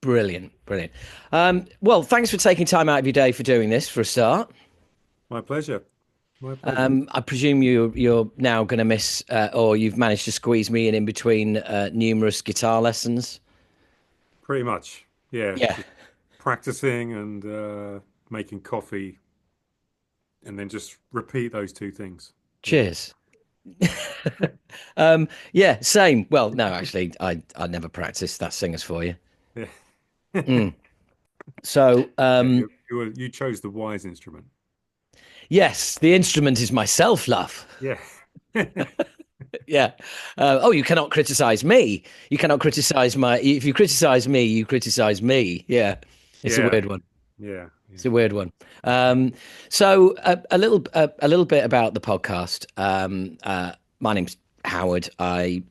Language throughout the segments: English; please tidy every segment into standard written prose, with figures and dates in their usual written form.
Brilliant, brilliant. Well, thanks for taking time out of your day for doing this for a start. My pleasure. My pleasure. I presume you're now going to miss, or you've managed to squeeze me in between numerous guitar lessons. Pretty much. Yeah. Yeah. Just practicing and making coffee and then just repeat those two things. Yeah. Cheers. Yeah, same. Well, no, actually, I never practiced. That singers for you. Yeah. Mm. So, Yeah, you chose the wise instrument. yes, the instrument is myself, love. Yeah. Yeah. Oh, you cannot criticize me. You cannot criticize my. If you criticize me, you criticize me. Yeah, it's a Yeah. weird one. Yeah. Yeah. It's a weird one. So a little bit about the podcast. My name's Howard. I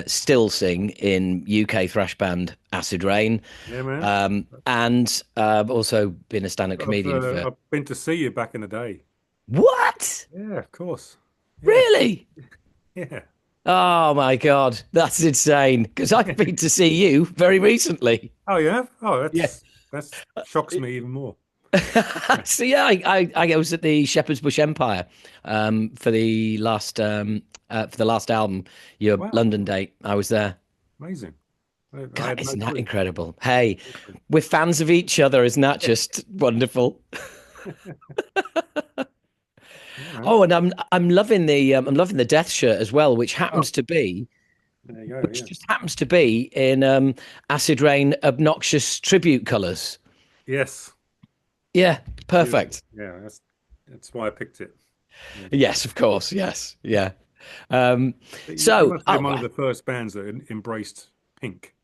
still sing in UK thrash band Acid Rain, Yeah, man. and I've also been a stand-up comedian for. I've been to see you back in the day. What? Yeah, of course. Yeah. Really? Yeah. Oh my God, that's insane. Because I've been to see you very recently. Oh, yeah. Oh, Yeah. that's shocks me even more. So yeah, I was at the Shepherd's Bush Empire for the last album, your Wow. London date. I was there. Amazing. I God, had no isn't that clue. incredible? Hey, we're fans of each other, isn't that just wonderful? Yeah, man. Oh, and I'm loving the Death shirt as well, Oh, there you go. which Yeah. just happens to be in Acid Rain obnoxious tribute colours. Yes. Yeah, Beautiful. perfect. Yeah, that's why I picked it. Yeah. Yes, of course. Yes, yeah. Um, You so, must be one of the first bands that embraced pink.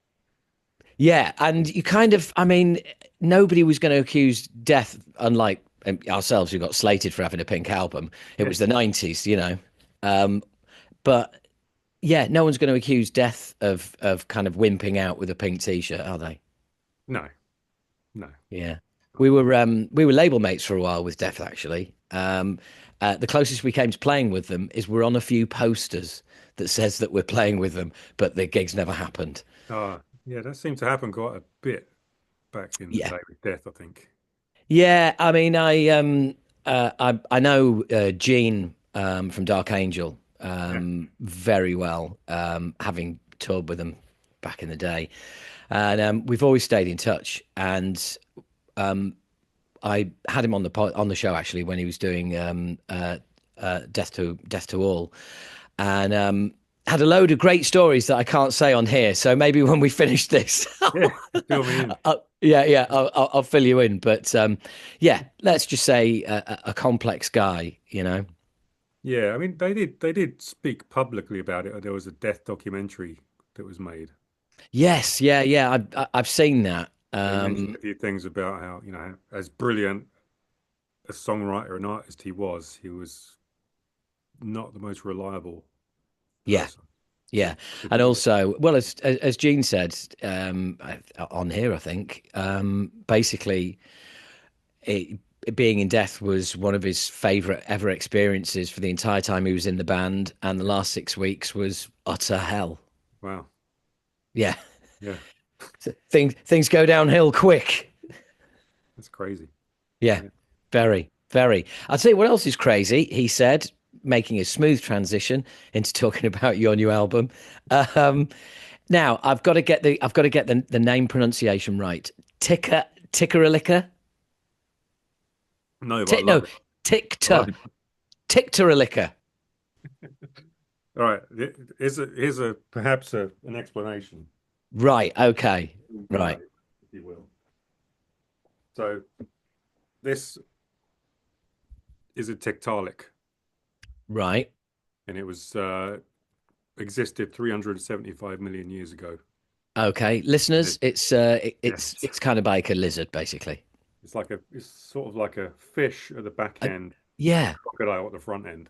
yeah, and you kind of, I mean, nobody was going to accuse Death, unlike ourselves, who got slated for having a pink album. It Yeah. was the 90s, you know. Um, but yeah, no one's going to accuse Death of kind of wimping out with a pink t-shirt, are they? No, no. Yeah. We were label mates for a while with Death actually. The closest we came to playing with them is we're on a few posters that says that we're playing with them, but the gigs never happened. Yeah, that seemed to happen quite a bit back in the Yeah. day with Death, I think. Yeah, I mean, I know Gene from Dark Angel Yeah. very well, having toured with them back in the day, and we've always stayed in touch. And I had him on on the show actually when he was doing Death to All, and had a load of great stories that I can't say on here. So maybe when we finish this, Yeah. Fill me in. yeah, I'll fill you in. But yeah, let's just say a complex guy, you know. Yeah, I mean they did speak publicly about it. There was a Death documentary that was made. Yes, yeah, yeah. I've seen that. They mentioned a few things about how, as brilliant a songwriter and artist he was not the most reliable Yeah, person. yeah, and Particularly. also, well, as Gene said on here, I think basically being in Death was one of his favorite ever experiences for the entire time he was in the band, and the last 6 weeks was utter hell. Wow. Yeah, Yeah, things go downhill quick. that's crazy. Yeah, Yeah. very, very. I'll tell you what else is crazy. He said, making a smooth transition into talking about your new album. Um, Now I've got to get the name pronunciation right. Tickerilica. No, but I love No, it. I love Ticta it. Tictorilica. All right. Here's a perhaps an explanation. Right. Okay. Right. Guide, if you will. So this is a Tiktaalik, Right. and it was existed 375 million years ago. Okay. And Listeners, it's yes, it's kind of like a lizard, basically. it's sort of like a fish at the back Uh, end and a yeah. crocodile at the front end.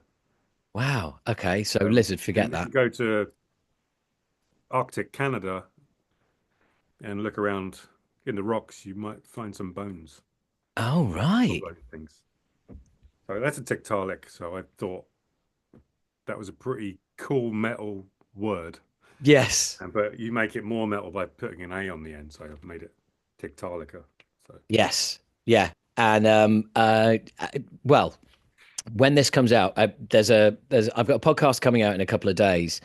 Wow. Okay. So Um, lizard, forget and if you that. go to Arctic Canada and look around in the rocks, you might find some bones Oh, of right. those things. So that's a Tiktaalik. So I thought that was a pretty cool metal word. Yes. But you make it more metal by putting an A on the end. So I've made it. Tiktaalika. So Yes, yeah, and well, when this comes out, there's I've got a podcast coming out in a couple of days,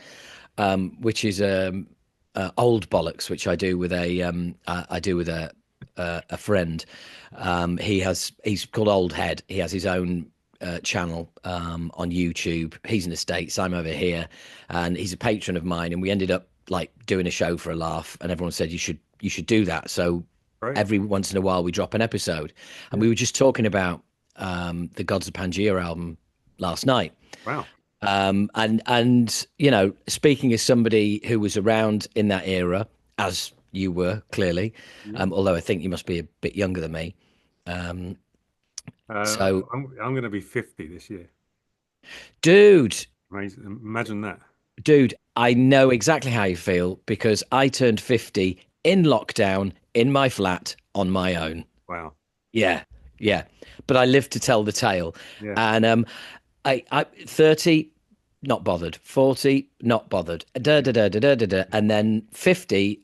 which is old bollocks, which I do with I do with a friend. He's called Old Head. He has his own channel on YouTube. He's in the States. I'm over here, and he's a patron of mine. And we ended up like doing a show for a laugh, and everyone said you should do that. So great. every once in a while we drop an episode, and Yeah. we were just talking about the Gods of Pangea album last night. Wow. And speaking as somebody who was around in that era, as you were clearly, Yeah. although I think you must be a bit younger than me. Um, so, I'm going to be 50 this year. dude, Amazing. Imagine that. dude, I know exactly how you feel because I turned 50 in lockdown in my flat on my own. Wow. Yeah, yeah. But I lived to tell the tale. Yeah. And I 30, not bothered. 40, not bothered. Da, Yeah. da, da, da, da, da, da. And then 50,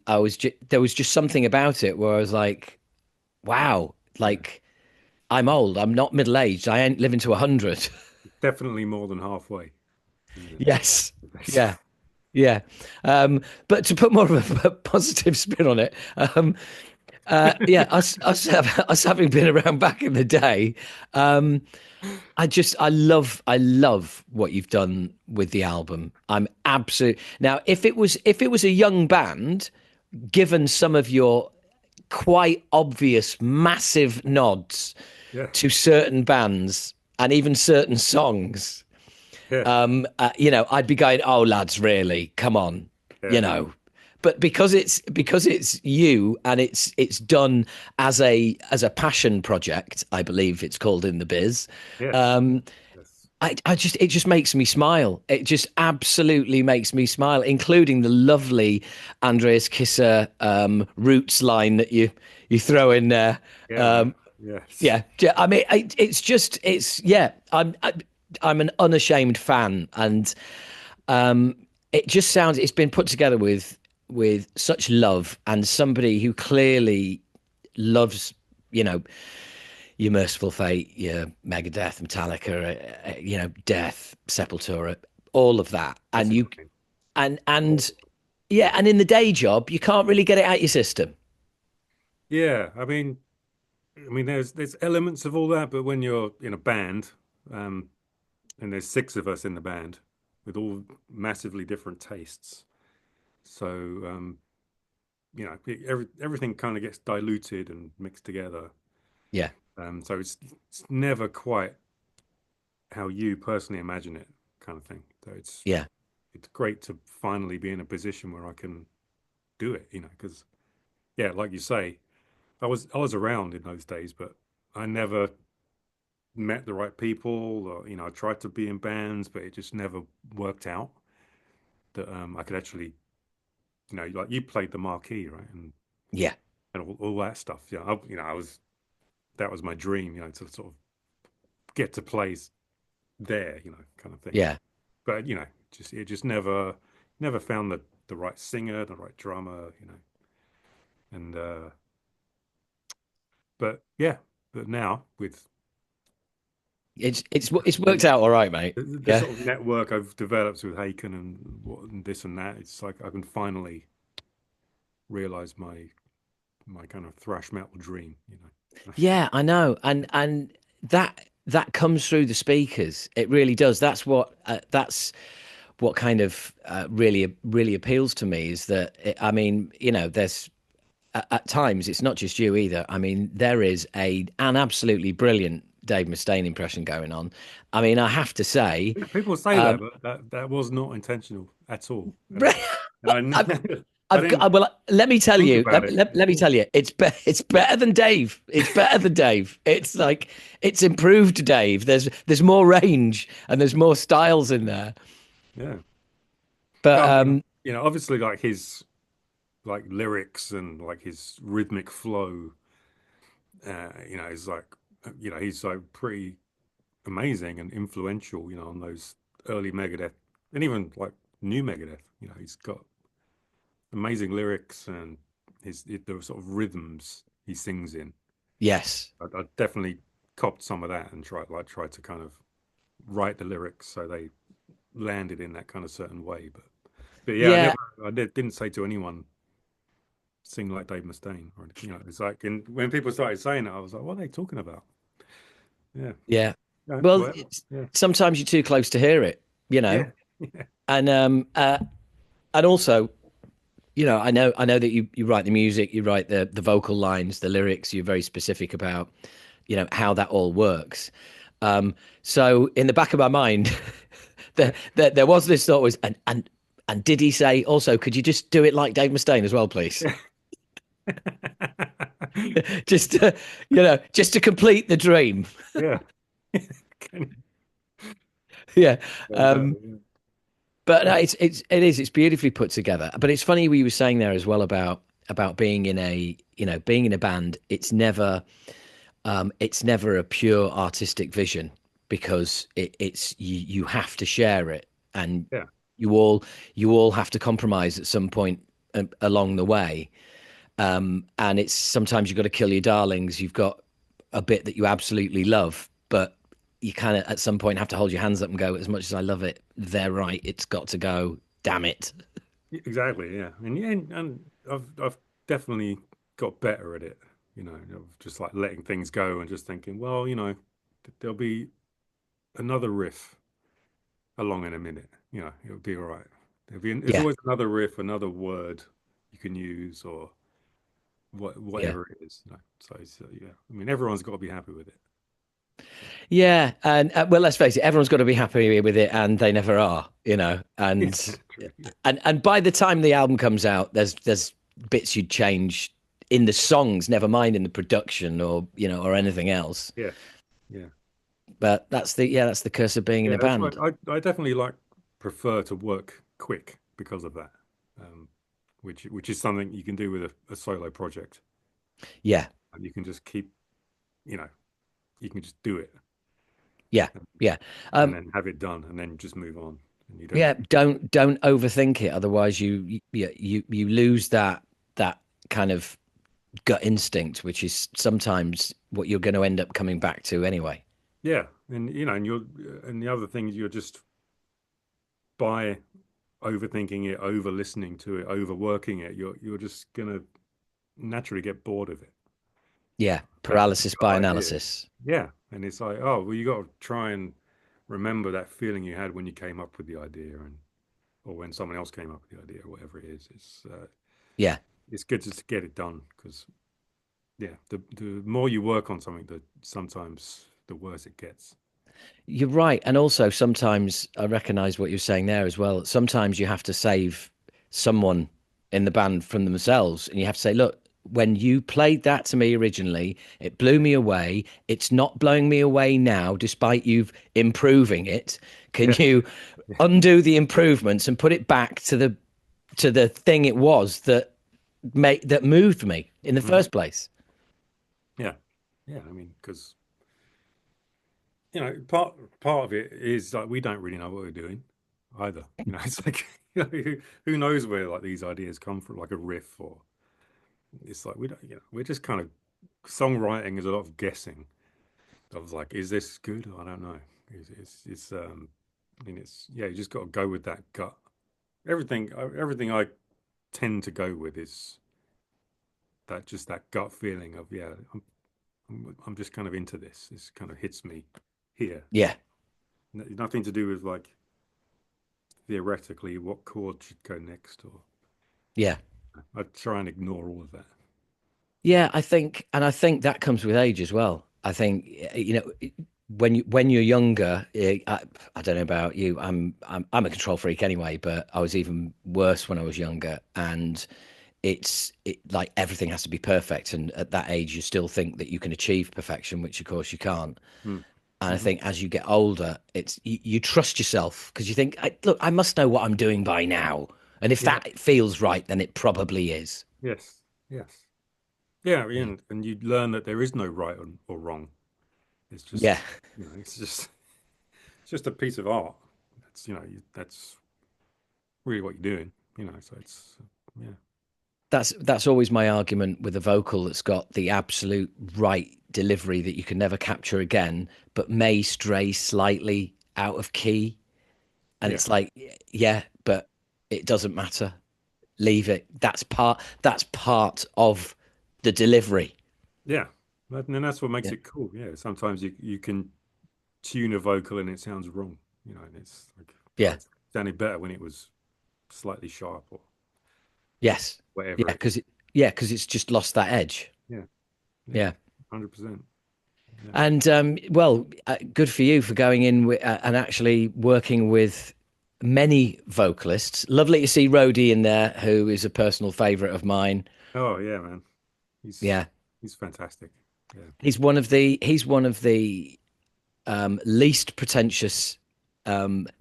there was just something about it where I was like, wow, Yeah. like I'm old. I'm not middle aged. I ain't living to 100. Definitely more than halfway, isn't Yes. it? Yeah. Yeah. But to put more of a positive spin on it, yeah, us having been around back in the day, I love what you've done with the album. I'm absolute now. If it was a young band, given some of your quite obvious massive nods Yeah. to certain bands and even certain songs, Yeah. I'd be going, "Oh, lads, really? Come on," Yeah. you know. But because it's you and it's done as a passion project, I believe it's called in the biz. Yes. Um, Yes. it just makes me smile. It just absolutely makes me smile, including the lovely Andreas Kisser roots line that you throw in there. Yeah, man. Um, Yes. yeah, I mean, it's yeah. I'm an unashamed fan, and it just sounds it's been put together with such love and somebody who clearly loves, you know, your Merciful Fate, your Megadeth, Metallica, Death, Sepultura, all of that, That's and it. you and yeah, and in the day job, you can't really get it out your system. Yeah. I mean, there's elements of all that, but when you're in a band, um, and there's six of us in the band with all massively different tastes, so everything kind of gets diluted and mixed together. Yeah, So it's never quite how you personally imagine it, kind of thing. So yeah, it's great to finally be in a position where I can do it, because yeah, like you say, I was around in those days, but I never met the right people, or I tried to be in bands, but it just never worked out that I could actually, like you played the marquee, right, yeah, and all that stuff. Yeah, I was that was my dream, to sort of get to play there, kind of thing. yeah. But it just never found the right singer, the right drummer, and but yeah, but now with It's worked out all right, mate. the Yeah. sort of network I've developed with Haken and this and that, it's like I can finally realize my kind of thrash metal dream. Yeah, I know, and that comes through the speakers. It really does. That's what kind of really appeals to me is that I mean, there's at times it's not just you either. I mean, there is an absolutely brilliant Dave Mustaine impression going on. I mean, I have to say, Yeah, people say that, um, but that was not intentional at all. And I I've I I've didn't got, well, let me tell think you. about Let, it let, let me before. tell you. It's better than Dave. It's better than Dave. It's like it's improved Dave. There's more range and there's more styles in there. Yeah. But I mean, obviously like his like lyrics and like his rhythmic flow, is like, he's like pretty amazing and influential, on those early Megadeth and even like new Megadeth. He's got amazing lyrics and the sort of rhythms, he sings in. Yes. I definitely copped some of that and tried to kind of write the lyrics so they landed in that kind of certain way. But yeah, Yeah. didn't say to anyone sing like Dave Mustaine or anything. It's like, and when people started saying it, I was like, what are they talking about? Yeah, Yeah. yeah, Well, whatever. Yeah, sometimes you're too close to hear it, you know. yeah, yeah, And and also, I know that you write the music, you write the vocal lines, the lyrics, you're very specific about, how that all works. So in the back of my mind, there was this thought was, and did he say also, could you just do it like Dave Mustaine as well, please? yeah. Just to, just to complete the dream. Yeah. Yeah. Um, Exactly. Yeah. but no, it's beautifully put together. But it's funny what you were saying there as well about being in being in a band. It's never a pure artistic vision because it's you have to share it, and Yeah. you all you all have to compromise at some point along the way. And it's sometimes you've got to kill your darlings. You've got a bit that you absolutely love, but you kind of at some point have to hold your hands up and go, as much as I love it, they're right. It's got to go. Damn it. Exactly. Yeah. And yeah, and I've definitely got better at it, of just like letting things go and just thinking, well, there'll be another riff along in a minute. It'll be all right. There's Yeah, always another riff, another word you can use or yeah, whatever it is. So yeah. I mean, everyone's got to be happy with it. yeah. And well, let's face it, everyone's got to be happy with it, and they never are. Yeah. And True. Yeah. and by the time the album comes out, there's bits you'd change in the songs, never mind in the production or anything else. Yeah. Yeah. But that's the curse of being in Yeah, a that's why band. I definitely prefer to work quick because of that, which is something you can do with a solo project. Yeah, You can just keep, you know, you can just do it yeah, yeah. and Um, then have it done and then just move on. And you don't, yeah. Don't overthink it, otherwise you lose that kind of gut instinct, which is sometimes what you're going to end up coming back to anyway. yeah. And the other thing is you're just by overthinking it, over listening to it, overworking it, you're just gonna naturally get bored of it. Yeah, Especially if paralysis you've got by ideas. analysis. Yeah. And it's like, oh, well, you got to try and remember that feeling you had when you came up with the idea or when someone else came up with the idea, or whatever it is. Yeah, It's good to get it done because, yeah, the more you work on something, sometimes the worse it gets. you're right. And also sometimes I recognize what you're saying there as well. Sometimes you have to save someone in the band from themselves, and you have to say, look, when you played that to me originally, it blew me away. It's not blowing me away now, despite you improving it. Can Yeah. you Yeah. undo the improvements and put it back to the thing it was that moved me in the Mhm. first place? Yeah. Yeah. I mean, because, part of it is like we don't really know what we're doing either. It's like, who knows where like these ideas come from, like a riff or it's like we don't, we're just kind of songwriting is a lot of guessing. I was like, is this good? I don't know. I mean, yeah, you just got to go with that gut. Everything I tend to go with is just that gut feeling of, yeah, I'm just kind of into this. This kind of hits me here. Yeah, Nothing to do with like theoretically what chord should go next, or yeah. I try and ignore all of that. Yeah, I think that comes with age as well. I think when you're younger, I don't know about you. I'm a control freak anyway, but I was even worse when I was younger, and like everything has to be perfect, and at that age, you still think that you can achieve perfection, which of course you can't. Mm. And I Hmm. think as you get older, you trust yourself because you think, look, I must know what I'm doing by now, and if Yeah. that feels right, then it probably is. Yes. Yes. Yeah. Yeah, And you learn that there is no right or wrong. It's yeah. just, it's just a piece of art. That's really what you're doing. So it's, yeah. that's always my argument with a vocal that's got the absolute right delivery that you can never capture again, but may stray slightly out of key. And Yeah, it's like, yeah, but it doesn't matter. Leave it. That's part of the delivery. yeah. And that's what makes Yeah. it cool. Yeah, sometimes you can tune a vocal and it sounds wrong, and it's like, oh, Yeah. it sounded better when it was slightly sharp or Yes. whatever Yeah. it is. Because it's just lost that edge. Yeah, yeah, Yeah. 100%. Yeah. And well, good for you for going in and actually working with many vocalists. Lovely to see Rhodey in there, who is a personal favorite of mine. Oh yeah, man. He's Yeah. he's fantastic. Yeah. He's one of the least pretentious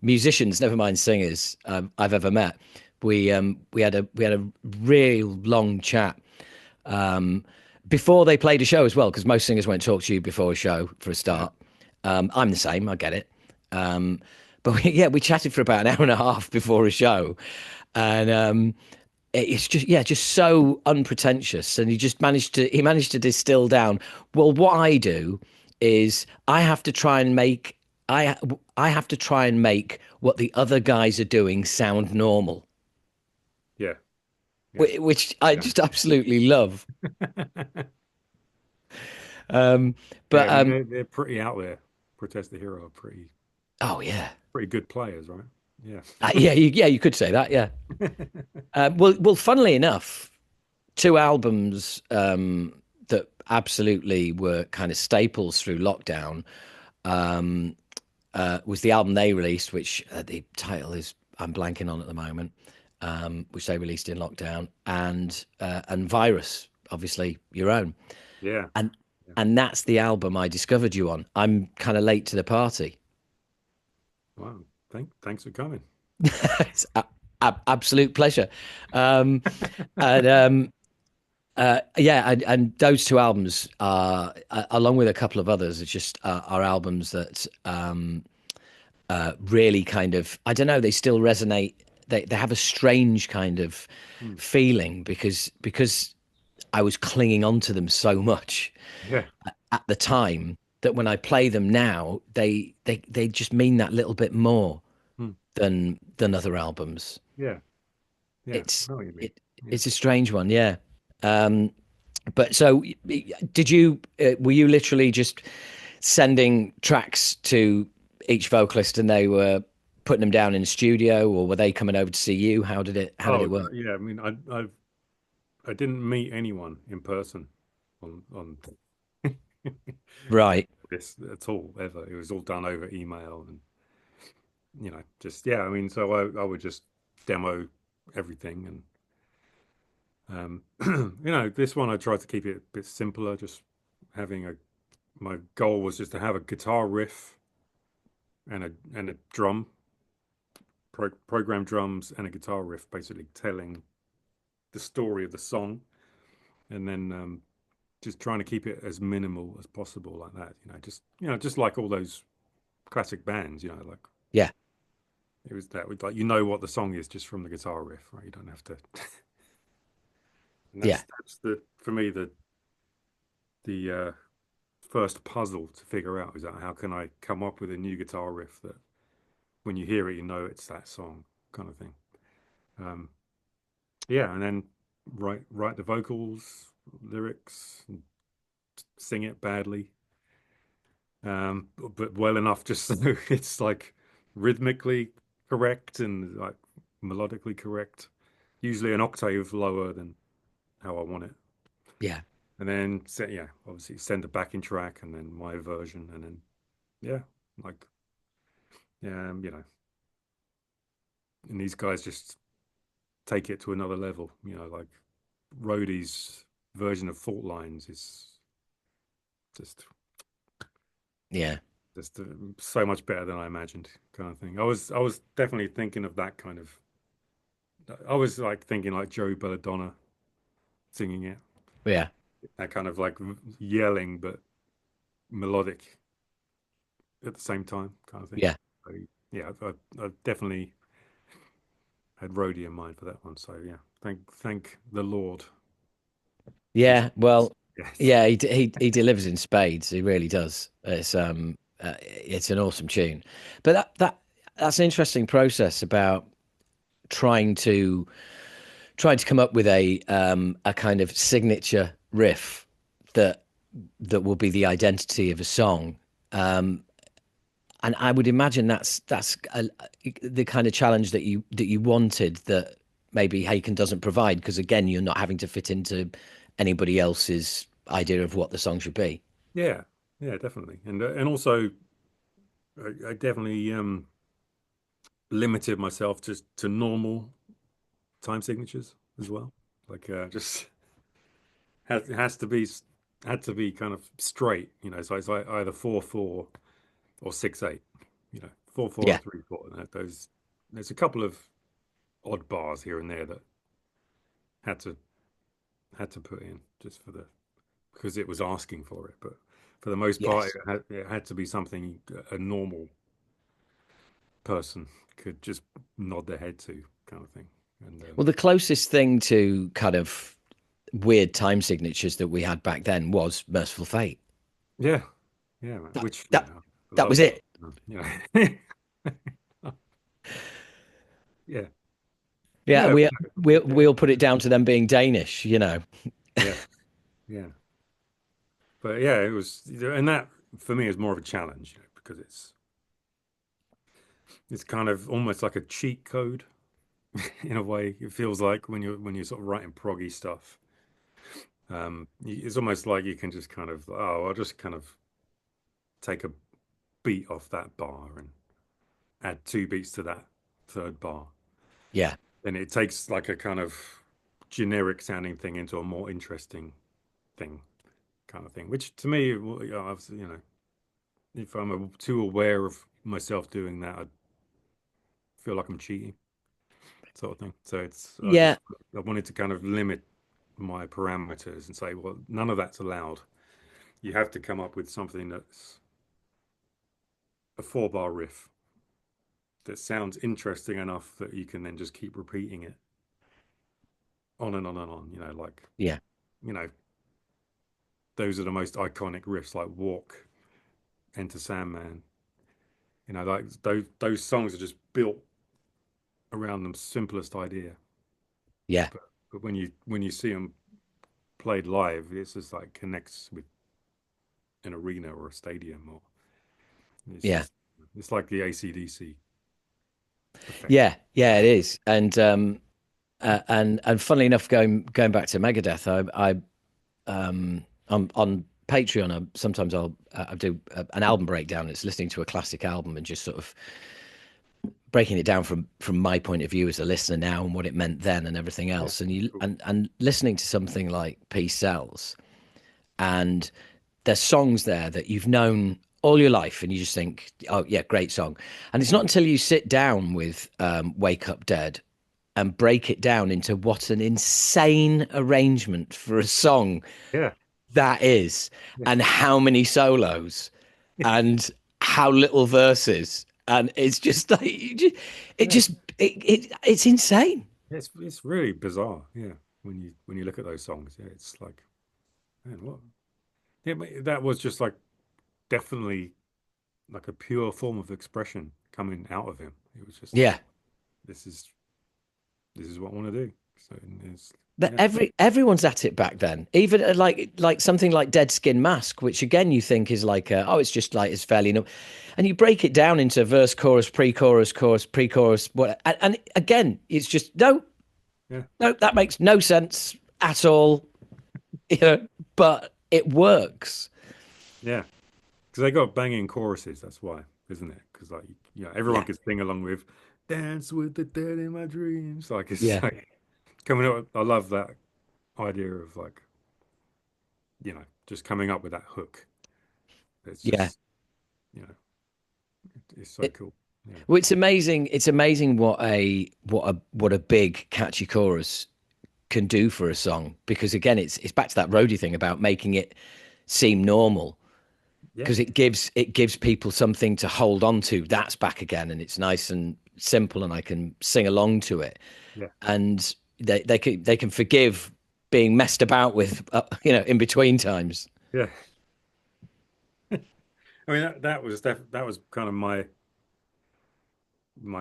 musicians, never mind singers, I've ever met. We had a real long chat before they played a show as well, because most singers won't talk to you before a show for a Yeah. start. I'm the same, I get it. But yeah, we chatted for about an hour and a half before a show, and it's just yeah, just so unpretentious, and he managed to distill down. Well, what I do is I I have to try and make what the other guys are doing sound normal, Yeah. Yeah. which I Yeah. just absolutely love. Um, Yeah, but I mean they're pretty out there. Protest the Hero are oh yeah. pretty good players, right? Yeah. Yeah, you could say that. Yeah. Well, funnily enough, two albums that absolutely were kind of staples through lockdown was the album they released, which the title is I'm blanking on at the moment, which they released in lockdown, and Virus, obviously your own, Yeah. and Yeah. and that's the album I discovered you on. I'm kind of late to the party. Wow. Thanks for coming. It's absolute pleasure. Um, and yeah, and those two albums are, along with a couple of others, it's just are albums that really kind of, I don't know, they still resonate. They have a strange kind of Hmm. feeling because I was clinging on to them so much Yeah. at the time that when I play them now, they just mean that little bit more Hmm. than other albums. Yeah. Yeah. It's I know what you mean. it Yeah. it's a strange one, yeah. But so, did you? Were you literally just sending tracks to each vocalist, and they were putting them down in the studio, or were they coming over to see you? How did it Oh, work? yeah. I mean, I didn't meet anyone in person on Right. this at all ever. It was all done over email and just yeah. I mean, so I would just demo everything this one I tried to keep it a bit simpler. Just having a my goal was just to have a guitar riff and a drum program drums and a guitar riff, basically telling the story of the song, and then just trying to keep it as minimal as possible, like that. Just like all those classic bands. Like Yeah. it was that with like what the song is just from the guitar riff, right? You don't have to. And Yeah. that's the for me the first puzzle to figure out is that how can I come up with a new guitar riff that when you hear it, it's that song kind of thing. Um, yeah, and then write the vocals, lyrics, and sing it badly, but well enough just so it's like rhythmically correct and like melodically correct. Usually an octave lower than how I want it. Yeah. And then yeah, obviously send a backing track and then my version, and then yeah, like and these guys just take it to another level. Like Rhodey's version of Fault Lines is just Yeah. just so much better than I imagined, kind of thing. I was definitely thinking of that kind of. I was like thinking like Joe Belladonna singing it, Yeah. that kind of like yelling but melodic at the same time, kind of thing. Yeah. So, yeah, I definitely had roadie in mind for that one. So yeah, thank the Lord. He's Yeah, well, yes, yeah, he delivers in spades. He really does. It's an awesome tune, but that's an interesting process about trying to trying to come up with a kind of signature riff that that will be the identity of a song. And I would imagine the kind of challenge that you wanted that maybe Haken doesn't provide because again you're not having to fit into anybody else's idea of what the song should be. yeah, yeah, definitely, and also I definitely limited myself just to normal time signatures as well. Like just has to be had to be kind of straight, you know. So it's like either 4/4 or 6/8, you know, 4/4 Yeah, and 3/4. And those there's a couple of odd bars here and there that had to had to put in just for the because it was asking for it. But for the most part, yes. it had to be something a normal person could just nod their head to, kind of thing. And Well, the closest thing to kind of weird time signatures that we had back then was Merciful Fate. yeah, yeah, man. That Which that yeah, I that love was that. it. You know, yeah, Yeah, yeah, yeah, we'll put it down to them being Danish, you know. yeah, yeah. But yeah, it was, and that for me is more of a challenge, you know, because it's kind of almost like a cheat code in a way. It feels like when you're sort of writing proggy stuff, it's almost like you can just kind of, oh, I'll just kind of take a beat off that bar and add two beats to that third bar. Yeah, Then it takes like a kind of generic sounding thing into a more interesting thing, kind of thing. Which to me, well, you know, if I'm too aware of myself doing that, I feel like I'm cheating, sort of thing. So it's yeah, I wanted to kind of limit my parameters and say, well, none of that's allowed. You have to come up with something that's a 4 bar riff that sounds interesting enough that you can then just keep repeating it on and on and on. You know, like yeah, you know, those are the most iconic riffs, like Walk, Enter Sandman. You know, like those songs are just built around the simplest idea. yeah, But when you see them played live, it's just like connects with an arena or a stadium, or it's yeah, just it's like the AC/DC effect. yeah, yeah. It is, and funnily enough, going back to Megadeth, on Patreon. Sometimes I do an album breakdown. It's listening to a classic album and just sort of breaking it down from my point of view as a listener now and what it meant then and everything Yeah, else. cool. And listening to something like Peace Sells, and there's songs there that you've known all your life, and you just think, oh yeah, great song. And it's not until you sit down with Wake Up Dead and break it down into what an insane arrangement for a song Yeah, that is, yeah, and how many solos, and how little verses, and it's just like it yeah. just it's insane. It's really bizarre. Yeah, when you look at those songs, yeah, it's like, man, what? Yeah, but that was just like definitely like a pure form of expression coming out of him. It was just like, Yeah, this is this is what I want to do. So it's but yeah, everyone's at it back then. Even like something like Dead Skin Mask, which again you think is like oh, it's just like it's fairly no, and you break it down into verse, chorus, pre-chorus, chorus, pre-chorus, what, and again it's just no, yeah, no, that makes no sense at all. You know, but it works. yeah. Because they got banging choruses. That's why, isn't it? Because like everyone Yeah, could sing along with "Dance with the Dead in My Dreams." Like it's yeah, like coming up. I love that idea of like just coming up with that hook. It's yeah. just you know it's so It, cool. Yeah, well, it's amazing. It's amazing what a big catchy chorus can do for a song. Because again, it's back to that roadie thing about making it seem normal. yeah, Because it gives people something to hold on to. That's back again, and it's nice and simple and I can sing along to it, Yeah. and they can forgive being messed about with, in between times. Yeah. I mean, that was kind of my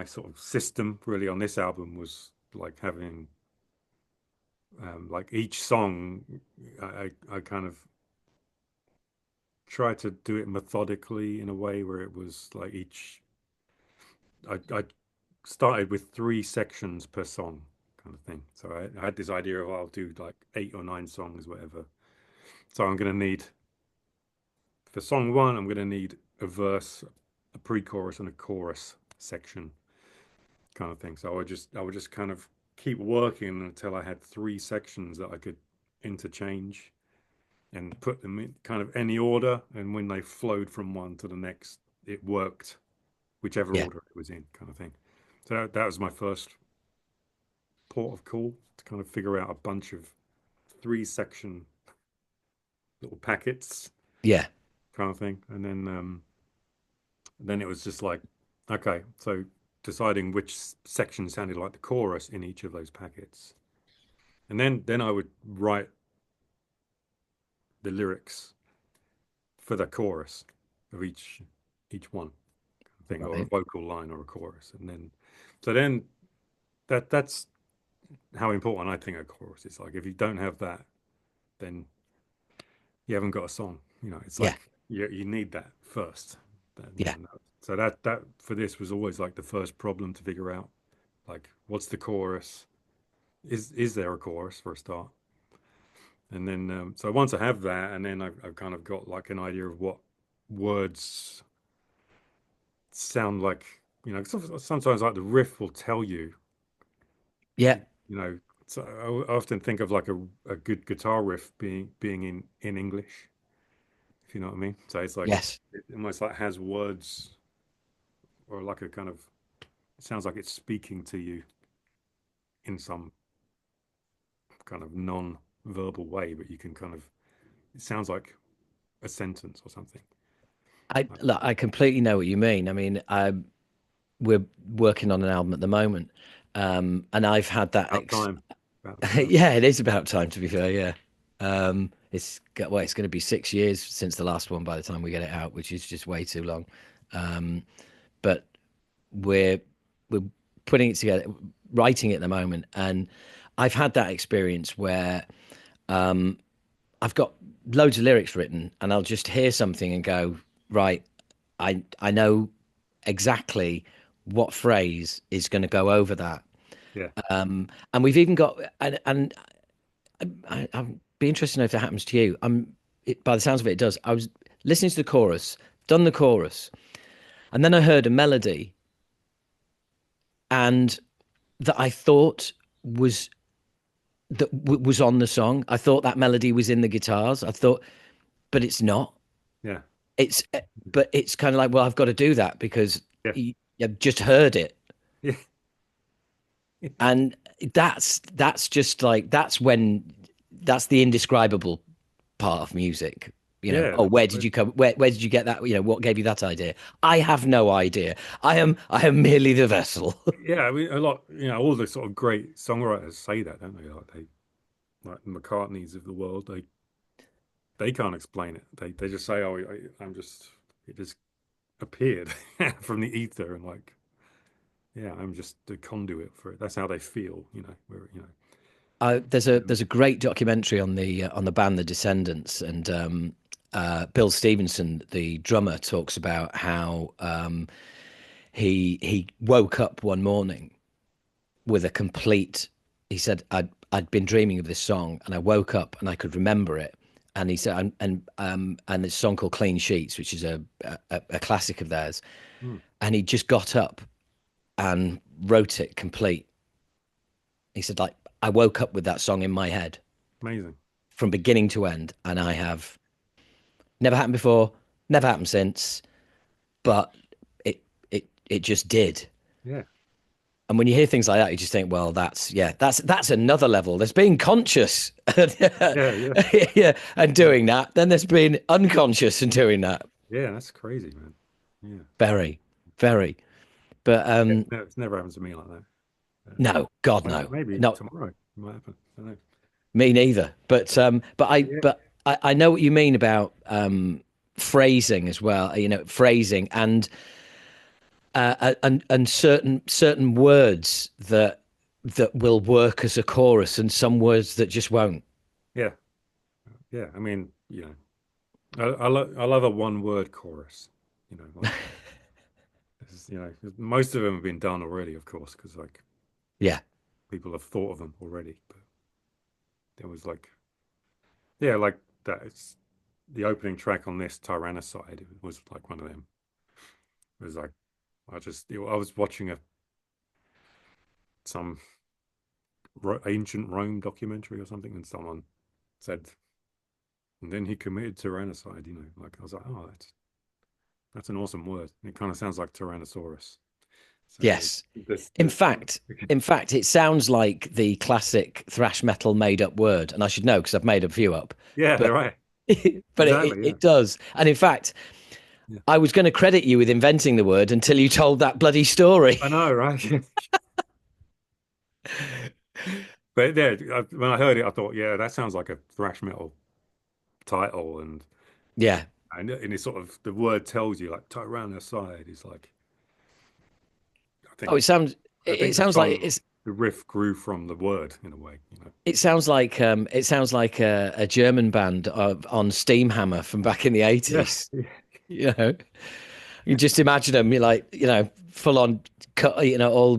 sort of system really on this album was like having like each song I kind of tried to do it methodically in a way where it was like I started with 3 sections per song kind of thing. So I had this idea of I'll do like 8 or 9 songs, whatever. So I'm going to need for song one, I'm going to need a verse, a pre-chorus, and a chorus section kind of thing. So I would just kind of keep working until I had 3 sections that I could interchange and put them in kind of any order. And when they flowed from one to the next, it worked whichever Yeah, order it was in, kind of thing. So that was my first port of call to kind of figure out a bunch of 3 section little packets yeah, kind of thing. And then it was just like, okay, so deciding which section sounded like the chorus in each of those packets. And then I would write the lyrics for the chorus of each one thing, or a right. vocal line or a chorus. And then so then that's how important I think a chorus is. Like if you don't have that, then you haven't got a song. You know, it's Yeah, like you need that first. yeah, So that for this was always like the first problem to figure out. Like, what's the chorus? Is there a chorus for a start? And then so once I have that, and then I've kind of got like an idea of what words sound like. You know, sometimes like the riff will tell you. yeah, You know, so I often think of like a good guitar riff being in English, if you know what I mean. So it's like yes. it almost like has words or like a kind of it sounds like it's speaking to you in some kind of non-verbal way, but you can kind of it sounds like a sentence or something. I look, I completely know what you mean. I mean, we're working on an album at the moment, and I've had that About time. About time. yeah, it is about time to be fair. Yeah, it's going to be 6 years since the last one by the time we get it out, which is just way too long. But we're we're putting it together, writing it at the moment, and I've had that experience where I've got loads of lyrics written, and I'll just hear something and go, right, I know exactly what phrase is going to go over that. Yeah. And we've even got, and I'd be interested to know if that happens to you. By the sounds of it, it does. I was listening to the chorus, done the chorus, and then I heard a melody, and that I thought was was on the song. I thought that melody was in the guitars. I thought, but it's not. Yeah. It's, but it's kind of like, well, I've got to do that because Yeah. you've just heard it, Yeah. and that's just like that's the indescribable part of music. Yeah. Oh, where did you come? Where did you get that? What gave you that idea? I have no idea. I am merely the vessel. Yeah. I mean, a lot, all the sort of great songwriters say that, don't they? Like the McCartneys of the world, they can't explain it. They just say, "Oh, it just appeared from the ether," and like, yeah, I'm just the conduit for it. That's how they feel, There's a great documentary on the band The Descendants, and Bill Stevenson, the drummer, talks about how he woke up one morning with a complete. He said, I'd been dreaming of this song, and I woke up and I could remember it. And he said, and this song called Clean Sheets, which is a classic of theirs. Hmm, And he just got up and wrote it complete. He said, like, I woke up with that song in my head amazing. from beginning to end, and I have never happened before, never happened since, but it just did. Yeah. And when you hear things like that, you just think, well, that's another level. There's being conscious, Yeah. Yeah. yeah, and doing that. Then there's being unconscious and doing that. Yeah. That's crazy, man. Yeah. Very, very. But It's never happened to me like that. no, God no, Maybe not tomorrow it might happen. I don't know. me neither. Yeah, But I know what you mean about phrasing as well. You know, phrasing and certain words that will work as a chorus, and some words that just won't. yeah, yeah. I mean, I love a one word chorus. Like most of them have been done already, of course, because like Yeah. people have thought of them already. But there was like, yeah, like that. It's the opening track on this Tyrannicide. It was like one of them. It was like I was watching some ancient Rome documentary or something, and someone said, and then he committed tyrannicide. Like I was like, oh, that's an awesome word. It kind of sounds like Tyrannosaurus. So Yes. this In this fact, in fact, it sounds like the classic thrash metal made up word, and I should know because I've made a few up. yeah, But right, but exactly, yeah, it does. And in fact, yeah. I was going to credit you with inventing the word until you told that bloody story. I know, right? But yeah, when I heard it, I thought, yeah, that sounds like a thrash metal title, Yeah. and it's sort of the word tells you like Tyrannicide is like I Oh, think it sounds like the riff grew from the word in a way. it sounds like a German band on Steamhammer from back in the Yeah, 80s. yeah, You know, you just imagine them, you're like, full on, all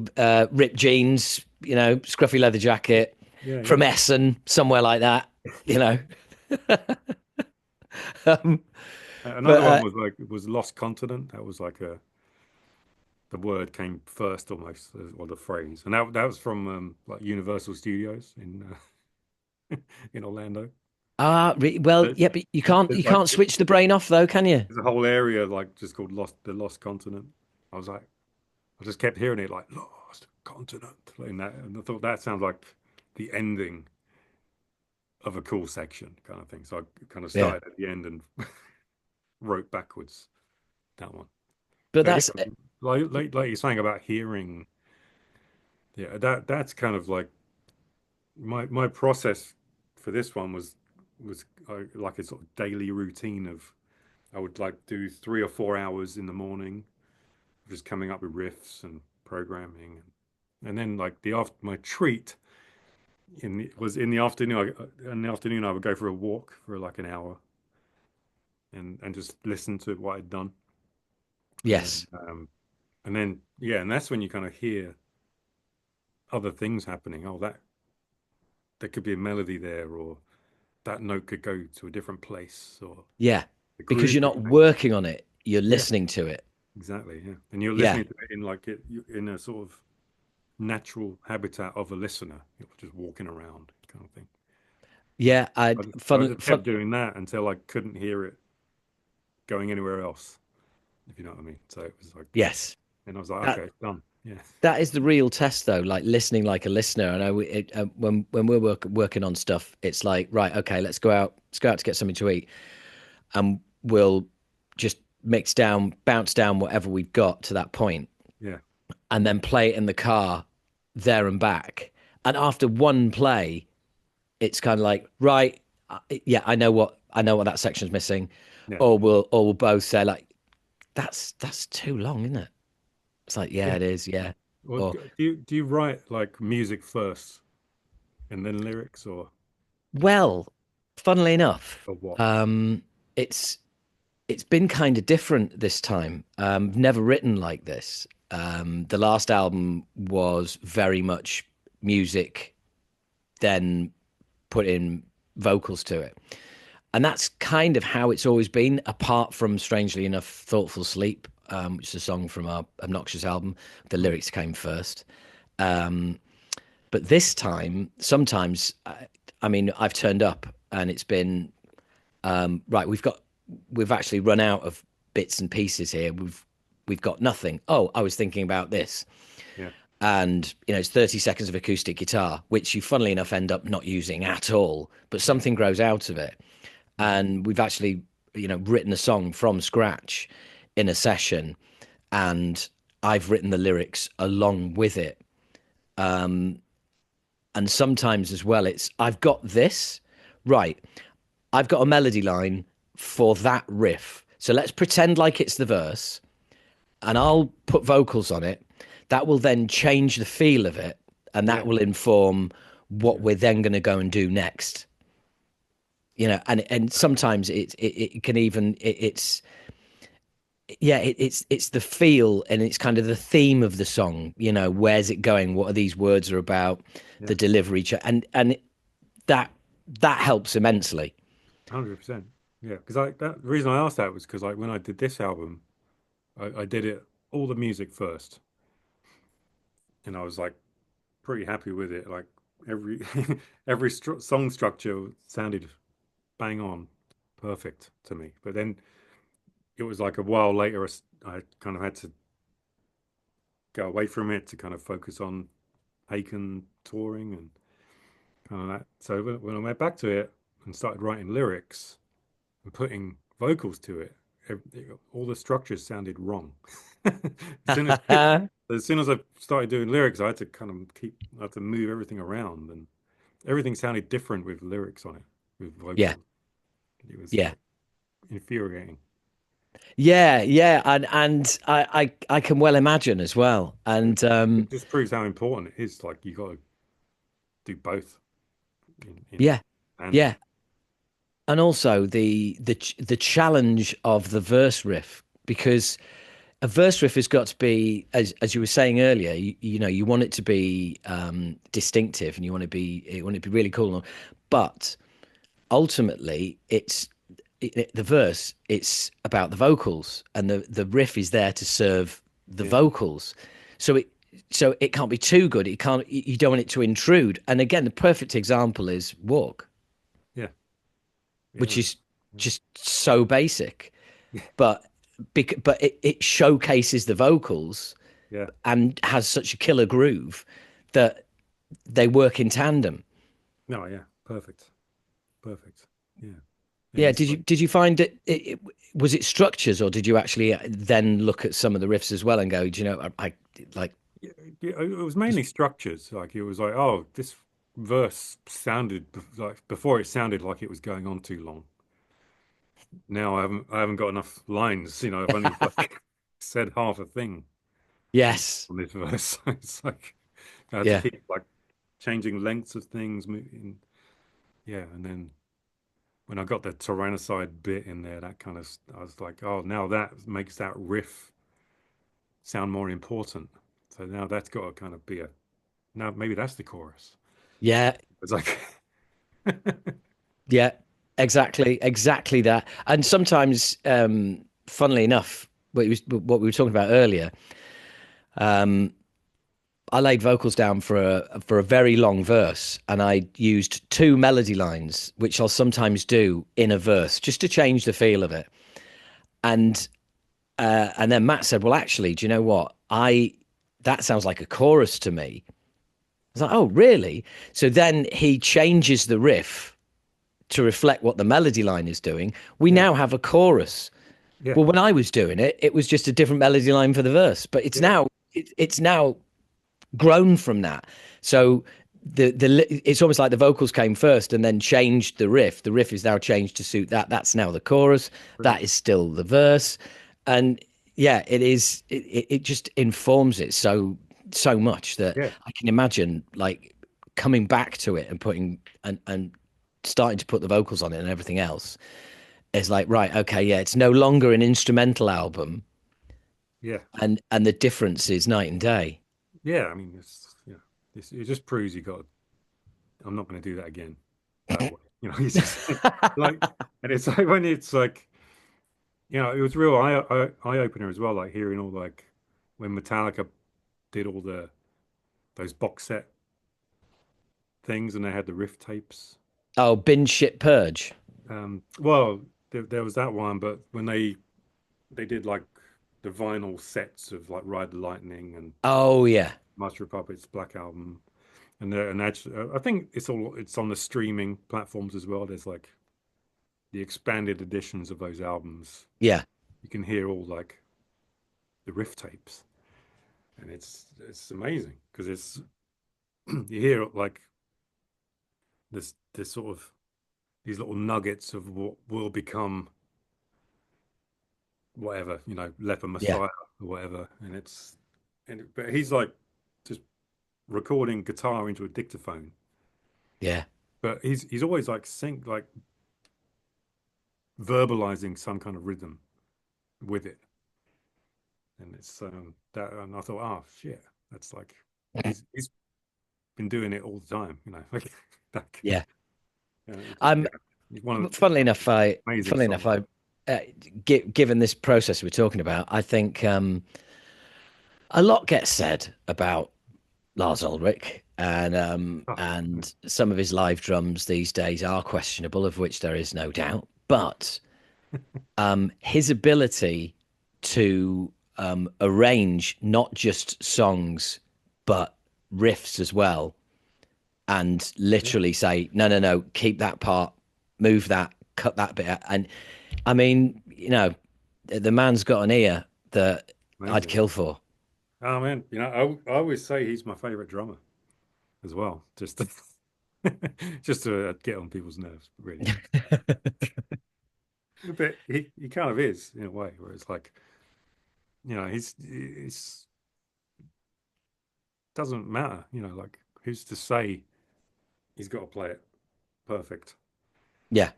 ripped jeans, scruffy leather jacket yeah, yeah. from Essen, somewhere like that, you know. um, but Another one was like it was Lost Continent. That was like the word came first almost, or the phrase, and that was from like Universal Studios in Orlando. well, There- yeah, but you There's like can't switch the brain off though, can you? there's a whole area like just called the Lost Continent. I was like, I just kept hearing it like Lost Continent, like in that, and I thought that sounds like the ending of a cool section kind of thing. So I kind of Yeah, started at the end and wrote backwards that one. but But yeah, that's like you're saying about hearing, yeah, that's kind of like my process for this one was like a sort of daily routine of I would like do 3 or 4 hours in the morning, just coming up with riffs and programming, and then like the after my treat was in the afternoon. In the afternoon, I would go for a walk for like an hour and just listen to what I'd done, and then yes, yeah, and that's when you kind of hear other things happening. Oh, that there could be a melody there, or that note could go to a different place, or yeah, the because groove you're could not change. working on it, you're Yeah, listening to it. exactly. Yeah, and you're Yeah, listening to it in like in a sort of natural habitat of a listener, just walking around kind of thing. yeah. I just kept doing that until I couldn't hear it going anywhere else, if you know what I mean. So it was like, Yes, and I was like, that okay, done. Yeah, that is the real test, though. Like listening like a listener. I know when we're working on stuff, it's like, right, okay, let's go out to get something to eat, and we'll just bounce down whatever we've got to that point, yeah, and then play it in the car there and back. And after one play, it's kind of like, right, yeah, I know what that section's missing, yeah, or we'll both say like, that's too long, isn't it? It's like, yeah, yeah. it is, yeah. Well, Or do you write like music first and then lyrics, well, funnily enough, or what? it's it's been kind of different this time. Never written like this. The last album was very much music, then put in vocals to it. And that's kind of how it's always been, apart from, strangely enough, Thoughtful Sleep, which is a song from our Obnoxious album. The Right. lyrics came first. But this time, sometimes, I mean, I've turned up and it's been, right, we've actually run out of bits and pieces here. We've got nothing. Oh, I was thinking about this. Yeah, And, it's 30 seconds of acoustic guitar, which you, funnily enough, end up not using at all, but something grows out of it. yeah, And we've actually, written a song from scratch in a session, and I've written the lyrics along with it. And sometimes as well, it's I've got this, right. I've got a melody line for that riff. So let's pretend like it's the verse and I'll put vocals on it. That will then change the feel of it and Yeah, that will inform what yeah, we're then going to go and do next. And sometimes it can even it's yeah it's the feel and it's kind of the theme of the song. Where's it going, what are these words are about, yeah, the delivery and that that helps immensely. 100%. Yeah, because the reason I asked that was because like when I did this album, I did it all the music first, and I was like pretty happy with it. Like every every song structure sounded bang on, perfect to me. But then it was like a while later, I kind of had to go away from it to kind of focus on Haken touring and kind of that. So when I went back to it and started writing lyrics and putting vocals to it, all the structures sounded wrong. As soon as as soon as I started doing lyrics, I had to I had to move everything around, and everything sounded different with lyrics on it, with Yeah, vocals. It was yeah, infuriating. yeah, and I can well imagine as well. It, And it just proves how important it is. Like you got to do both in yeah, tandem. yeah, and also the challenge of the verse riff, because a verse riff has got to be, as you were saying earlier, you want it to be distinctive, and you want it to be really cool, but ultimately the verse, it's about the vocals, and the riff is there to serve the Yeah, vocals. So it can't be too good. It can't. You don't want it to intrude. And again, the perfect example is Walk, yeah, which yeah, is just so basic, but it showcases the vocals yeah. and has such a killer groove that they work in tandem. No, yeah, perfect, perfect. Yeah, and Yeah, it's did you like did you find it was it structures, or did you actually then look at some of the riffs as well and go, do you know, I like, yeah, yeah, it was mainly structures. Like it was like, oh, this verse sounded like before it sounded like it was going on too long. Now I haven't got enough lines. I've only like said half a thing on yes, on this verse. It's like I had to yeah, keep like changing lengths of things. Yeah, and then when I got the Tyrannicide bit in there, that kind of I was like, oh, now that makes that riff sound more important. So now that's got to kind of be a now maybe that's the chorus. yeah, It's like yeah, exactly that. And sometimes, funnily enough, what we were talking about earlier, I laid vocals down for a very long verse, and I used two melody lines, which I'll sometimes do in a verse just to change the feel of it. And and then Matt said, "Well, actually, do you know what? I That sounds like a chorus to me." I was like, "Oh, really?" So then he changes the riff to reflect what the melody line is doing. We yeah, now have a chorus. yeah, Well, when I was doing it, it was just a different melody line for the verse, but yeah, it's now grown from that. So it's almost like the vocals came first and then changed the riff. The riff is now changed to suit that. That's now the chorus. That brilliant. is still the verse, and yeah, it is. It just informs it so much that Yeah, I can imagine like coming back to it and putting and starting to put the vocals on it and everything else. It's like, right, okay, yeah, it's no longer an instrumental album, yeah, and the difference is night and day. yeah. I mean, it just proves you got. I'm not going to do that again. That way, it's just like, and it's like when it's like, it was real eye opener as well. Like hearing all like when Metallica did all those box set things and they had the riff tapes. Oh, binge shit purge. Well, there was that one, but when they did like the vinyl sets of like Ride the Lightning and Oh yeah, Master of Puppets Black Album, and actually, I think it's on the streaming platforms as well. There's like the expanded editions of those albums. yeah, You can hear all like the riff tapes, and it's amazing because it's you hear like this sort of these little nuggets of what will become whatever, Leper Yeah, Messiah or whatever, but he's like just recording guitar into a dictaphone, yeah, but he's always like verbalizing some kind of rhythm with it, and it's that, and I thought, oh shit, that's like he's been doing it all the time, like yeah. yeah, I'm it's one of funnily enough, amazing songs. uh, given this process we're talking about, I think a lot gets said about Lars Ulrich, Oh, yeah, and some of his live drums these days are questionable, of which there is no doubt. But his ability to arrange not just songs but riffs as well, and yeah, literally say, no, no, no, keep that part, move that, cut that bit out. And I mean, the man's got an ear that I'd amazing. kill for. Oh man, I always say he's my favorite drummer as well, just to, just to get on people's nerves, really. But he kind of is in a way, where it's like, he's doesn't matter, like who's to say he's got to play it perfect Yeah,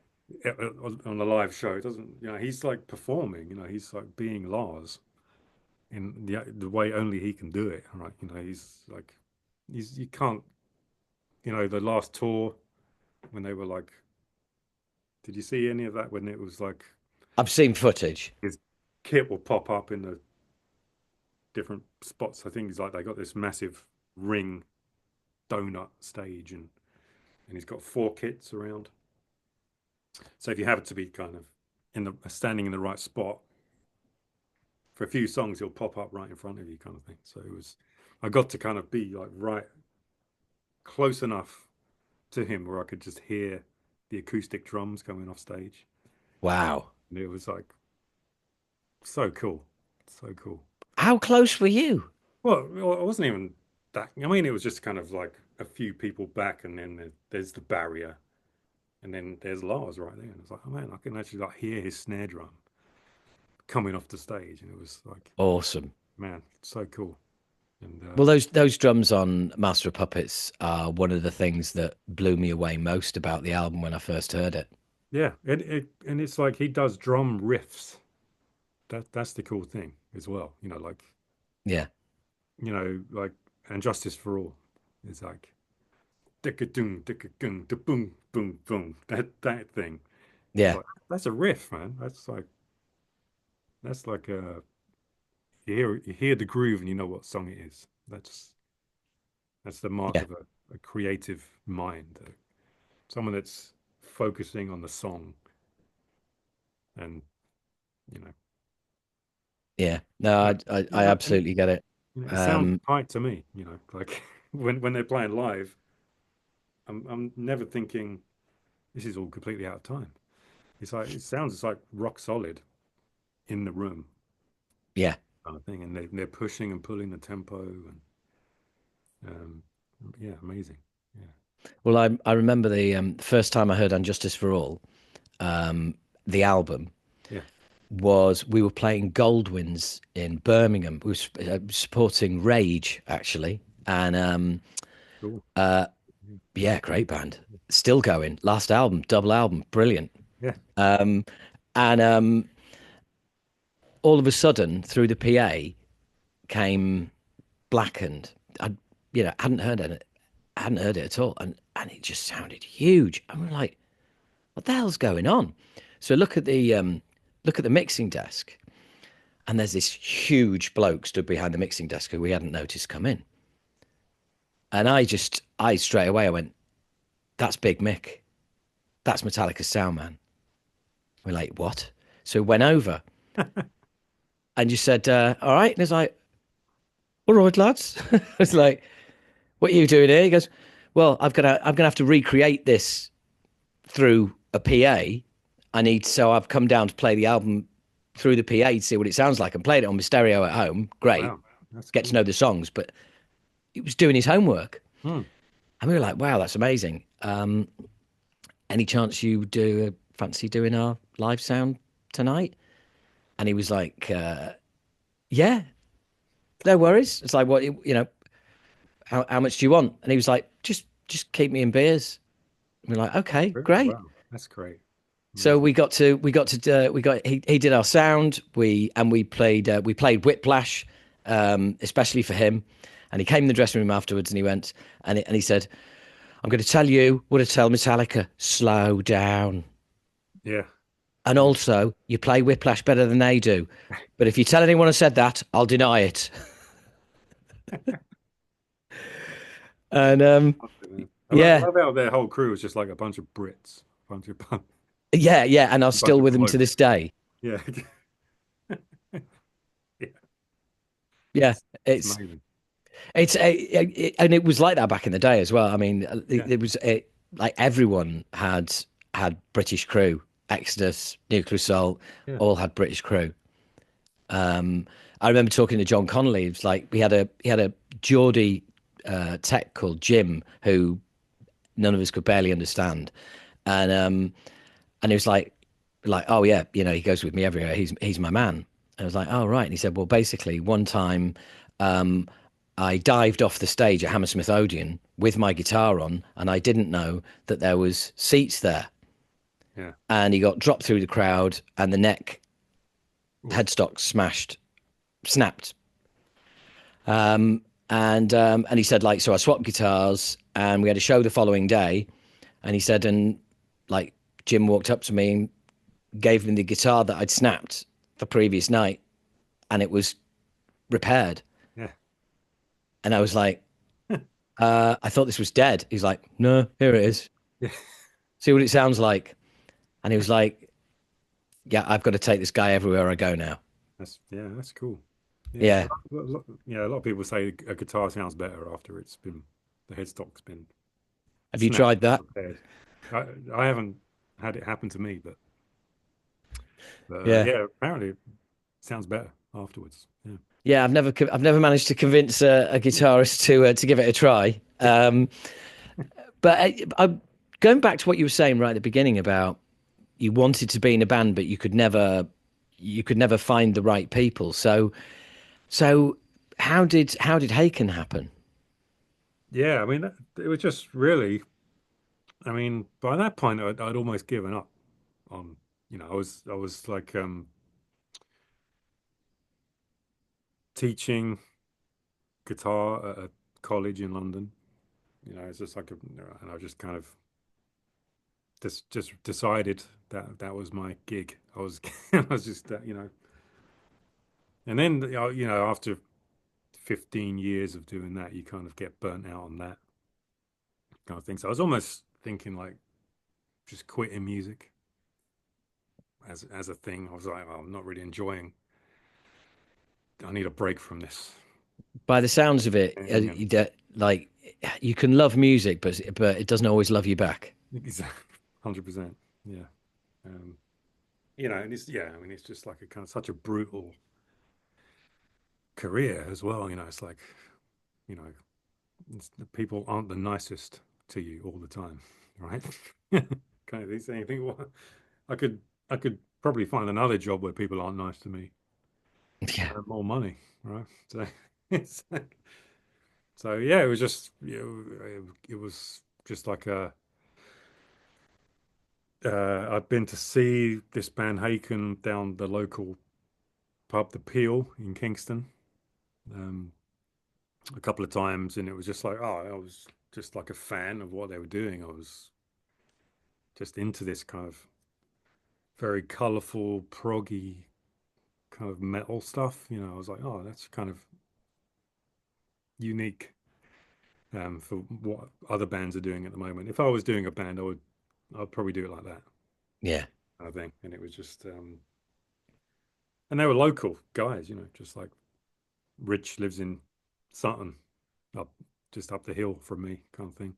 on the live show? It doesn't, he's like performing, he's like being Lars in the way only he can do it, right? He's like, you can't, the last tour when they were like, did you see any of that when it was like I've seen footage. his kit will pop up in the different spots? I think it's like they got this massive ring donut stage, and he's got four kits around. So if you happen to be kind of in the standing in the right spot for a few songs, he'll pop up right in front of you, kind of thing. So I got to kind of be like right close enough to him where I could just hear the acoustic drums coming off stage. Wow. And it was like so cool, so cool. How close were you? Well, I wasn't even that. I mean, it was just kind of like a few people back, and then there's the barrier, and then there's Lars right there. And it's like, oh man, I can actually like hear his snare drum coming off the stage, and it was like, Awesome. man, so cool. And Well, those drums on Master of Puppets are one of the things that blew me away most about the album when I first heard it. yeah, and it's like he does drum riffs. That's the cool thing as well. Yeah, Like and Justice for All is like dicka doom da boom boom boom. That thing. It's yeah, like that's a riff, man. That's like a you hear the groove and you know what song it is. That's the mark yeah, of a creative mind, someone that's focusing on the song, and you know, yeah. No, yeah, I and absolutely get it. it sounds Um, tight to me. Like when they're playing live, I'm never thinking this is all completely out of time. It's like it sounds like rock solid in the room yeah. kind of thing, and they're pushing and pulling the tempo, and um, yeah, amazing. Yeah, Well, I remember the first time I heard "Unjustice for All," the album yeah, was we were playing Goldwyn's in Birmingham. We were supporting Rage actually, and cool. yeah, great band, still going. Last album, double album, brilliant. Yeah, And all of a sudden, through the PA came Blackened. I, hadn't heard it at all, and it just sounded huge. And we're like, what the hell's going on? So look at the mixing desk, and there's this huge bloke stood behind the mixing desk who we hadn't noticed come in. And I straight away I went, that's Big Mick. That's Metallica's sound man. We're like, what? So we went over and you said, all right. And it's like, all right, lads. It's like, what are you doing here? He goes, well, I'm gonna have to recreate this through a PA. So I've come down to play the album through the PA to see what it sounds like and played it on my stereo at home. Great. wow. That's get to cool. know the songs, but he was doing his homework. Hmm. And we were like, wow, that's amazing. Any chance you do fancy doing our live sound tonight? And he was like, yeah, no worries. It's like, what, how much do you want? And he was like, just keep me in beers. And we're like, okay, Really? great. Wow, that's great. So Amazing. he did our sound. We played Whiplash, especially for him. And he came in the dressing room afterwards and he went, and he said, I'm going to tell you what to tell Metallica, slow down. Yeah. And Yeah. also, you play Whiplash better than they do. But if you tell anyone I said that, I'll deny it. And I yeah, love how their whole crew was just like a bunch of Brits, a bunch of yeah. And I'm a bunch still of with them to blokes. this day. Yeah. Yeah. Yeah, It's it's amazing. and it was like that back in the day as well. I mean, Yeah. like everyone had British crew. Exodus, Nuclear Assault, Yeah. all had British crew. I remember talking to John Connolly. It was like he had a Geordie tech called Jim who none of us could barely understand, and and he was like, oh yeah, he goes with me everywhere. He's my man. And I was like, oh right. And he said, well, basically, one time, um, I dived off the stage at Hammersmith Odeon with my guitar on, and I didn't know that there was seats there. Yeah. And he got dropped through the crowd, and the neck Oof. headstock snapped. And he said like, so I swapped guitars, and we had a show the following day. And he said, and like Jim walked up to me and gave him the guitar that I'd snapped the previous night, and it was repaired. Yeah. And I was like, I thought this was dead. He's like, no, here it is. Yeah. See what it sounds like. And he was like, yeah, I've got to take this guy everywhere I go now. That's cool. Yeah. Yeah. Yeah, a lot of people say a guitar sounds better after the headstock's been Have you snapped tried that? or repaired. I, I haven't had it happen to me, but Yeah. yeah, apparently it sounds better afterwards. Yeah. Yeah, I've never managed to convince a guitarist to give it a try. But going back to what you were saying right at the beginning about you wanted to be in a band, but you could never find the right people. So how did Haken happen? Yeah, I mean, it was just really, I mean, by that point, I'd almost given up on, I was like teaching guitar at a college in London. It's just like, and I just kind of just decided that that was my gig. I was, I was just, and then, after 15 years of doing that, you kind of get burnt out on that kind of thing. So I was almost thinking like just quitting music as a thing. I was like, oh, I'm not really enjoying. I need a break from this By the sounds of it, thing. And like you can love music, but it doesn't always love you back. exactly, 100%. Yeah. Um, and I mean, it's just like a kind of such a brutal career as well. It's like, you know, people aren't the nicest to you all the time, right? Kind of these things. You think, well, I could, I could probably find another job where people aren't nice to me and Yeah. earn more money, right? So it's like, so yeah, it was just, it was just like I'd been to see this band Haken down the local pub, the Peel in Kingston, um, a couple of times, and it was just like, oh, I was just like a fan of what they were doing. I was just into this kind of very colorful, proggy kind of metal stuff. I was like, oh, that's kind of unique for what other bands are doing at the moment. If I was doing a band, I'd probably do it like that, Yeah. I think. And it was just, and they were local guys, just like Rich lives in Sutton, up just up the hill from me, kind of thing.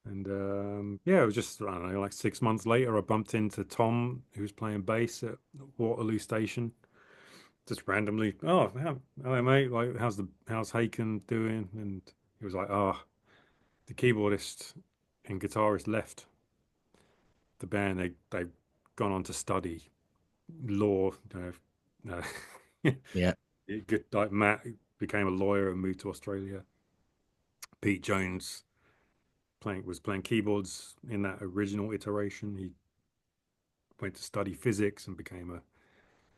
And yeah, it was just, I don't know, like 6 months later, I bumped into Tom, who was playing bass at Waterloo Station. just randomly, oh, hello mate, like how's Haken doing? And he was like, oh, the keyboardist and guitarist left the band. They've gone on to study law. Yeah. Good, like Matt became a lawyer and moved to Australia. Pete Jones was playing keyboards in that original iteration. He went to study physics and became a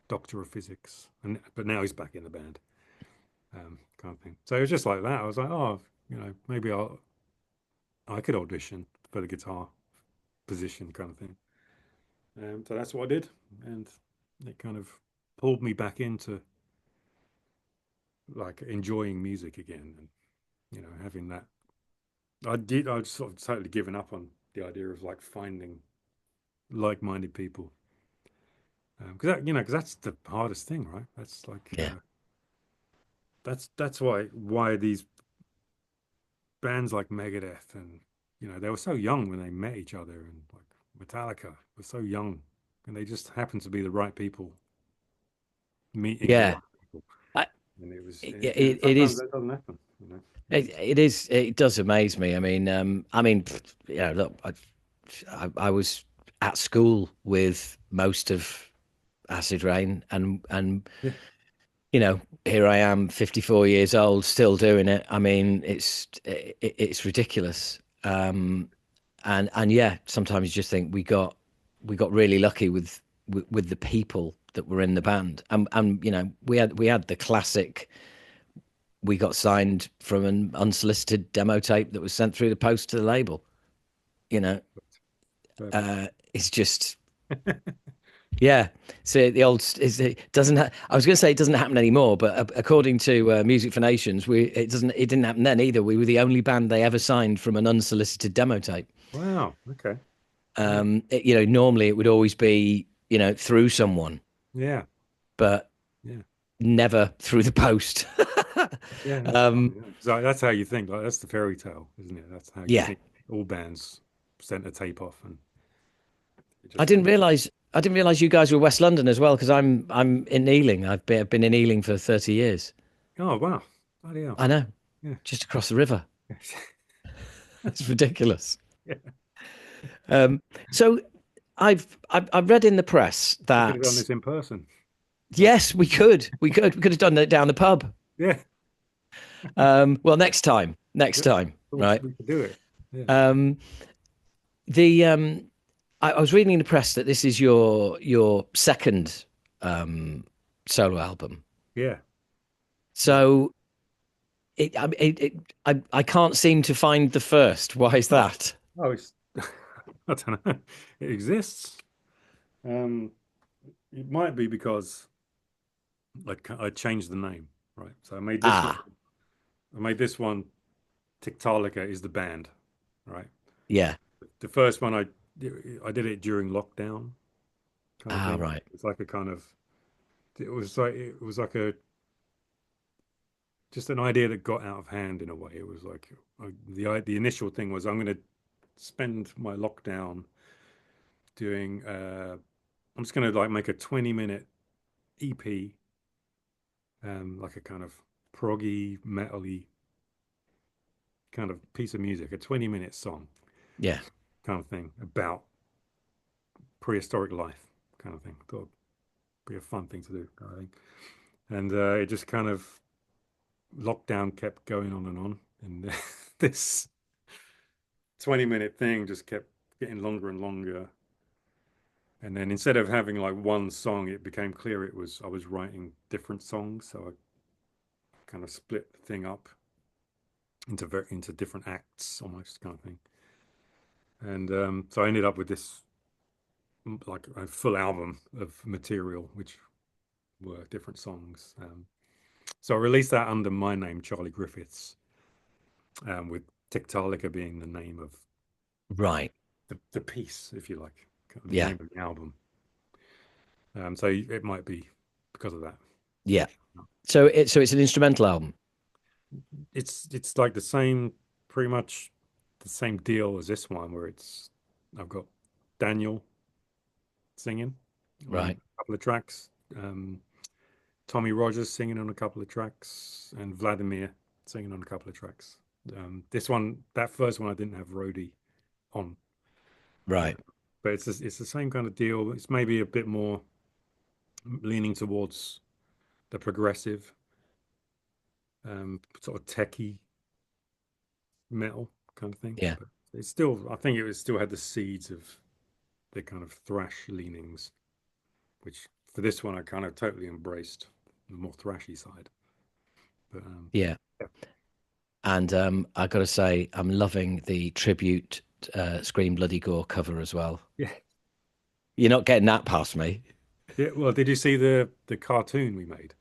doctor of physics, and but now he's back in the band, kind of thing. So it was just like that. I was like, oh, maybe I could audition for the guitar position, kind of thing. So that's what I did, and it kind of pulled me back into like enjoying music again, and having that. I'd sort of totally given up on the idea of like finding like-minded people, because because that's the hardest thing, right? That's like Yeah. that's why these bands like Megadeth and they were so young when they met each other, and like Metallica was so young, and they just happened to be the right people meeting the Yeah. right people, I, and it was it sometimes is. that doesn't happen. It is. It does amaze me. Look, I was at school with most of Acid Rain, and Yeah, here I am, 54 years old, still doing it. I mean, it's ridiculous. And yeah, sometimes you just think we got really lucky with the people that were in the band, and we had the classic. We got signed from an unsolicited demo tape that was sent through the post to the label. You know, perfect. it's just yeah. So the old is it doesn't. I was going to say it doesn't happen anymore, but according to Music for Nations, it doesn't. It didn't happen then either. We were the only band they ever signed from an unsolicited demo tape. Wow. Okay. Yeah. Normally it would always be through someone, Yeah. but Yeah. never through the post. Yeah. That's um, funny. Yeah. So that's how you think. Like that's the fairy tale, isn't it? That's how you yeah, think all bands sent a tape off, and it I just didn't happened. realize. I didn't realize you guys were West London as well because I'm in Ealing. I've been in Ealing for 30 years. Oh wow. Bloody hell. I know, Yeah. just across the river. It's ridiculous. Yeah. Um, so I've read in the press We could have done that this in person. Like, yes, we could have done it down the pub. yeah. Well, next Yeah. time, right? We could do it. Yeah. Um, the I was reading in the press that this is your second um, solo album. Yeah. Yeah. So I can't seem to find the first. Why is Oh, that? oh, it's I don't know. It exists. Um, it might be because like I changed the name, right? So I made this one. Ah, I made this one. Tiktaalika is the band, right? yeah. The first one I did it during lockdown, kind of Ah, thing. right. It's like a kind of it was like a just an idea that got out of hand in a way. It was like the initial thing was I'm going to spend my lockdown doing. I'm just going to like make a 20-minute EP, like a kind of proggy, metally kind of piece of music, a 20-minute song Yeah, kind of thing about prehistoric life, kind of thing. Thought it'd be a fun thing to do, I think. And it just kind of lockdown kept going on, and this 20-minute thing just kept getting longer and longer. And then instead of having like one song, it became clear I was writing different songs, so I kind of split the thing up into different acts, almost kind of thing. And so I ended up with this like a full album of material, which were different songs. So I released that under my name, Charlie Griffiths, with Tiktaalika being the name of right. the piece, if you like, kind of the Yeah, name of the album. So it might be because of that. yeah. So it's an instrumental album. It's like the same, pretty much the same deal as this one, where I've got Daniel singing on Right. a couple of tracks, um, Tommy Rogers singing on a couple of tracks, and Vladimir singing on a couple of tracks. This one, that first one, I didn't have Rhodey on, uh, Right. but it's the same kind of deal. It's maybe a bit more leaning towards the progressive, sort of techie metal kind of thing. Yeah. But it's still, I think it was still had the seeds of the kind of thrash leanings, which for this one I kind of totally embraced the more thrashy side. But Yeah. yeah, And I got to say, I'm loving the tribute Scream Bloody Gore cover as well. yeah, You're not getting that past me. yeah. Well, did you see the cartoon we made?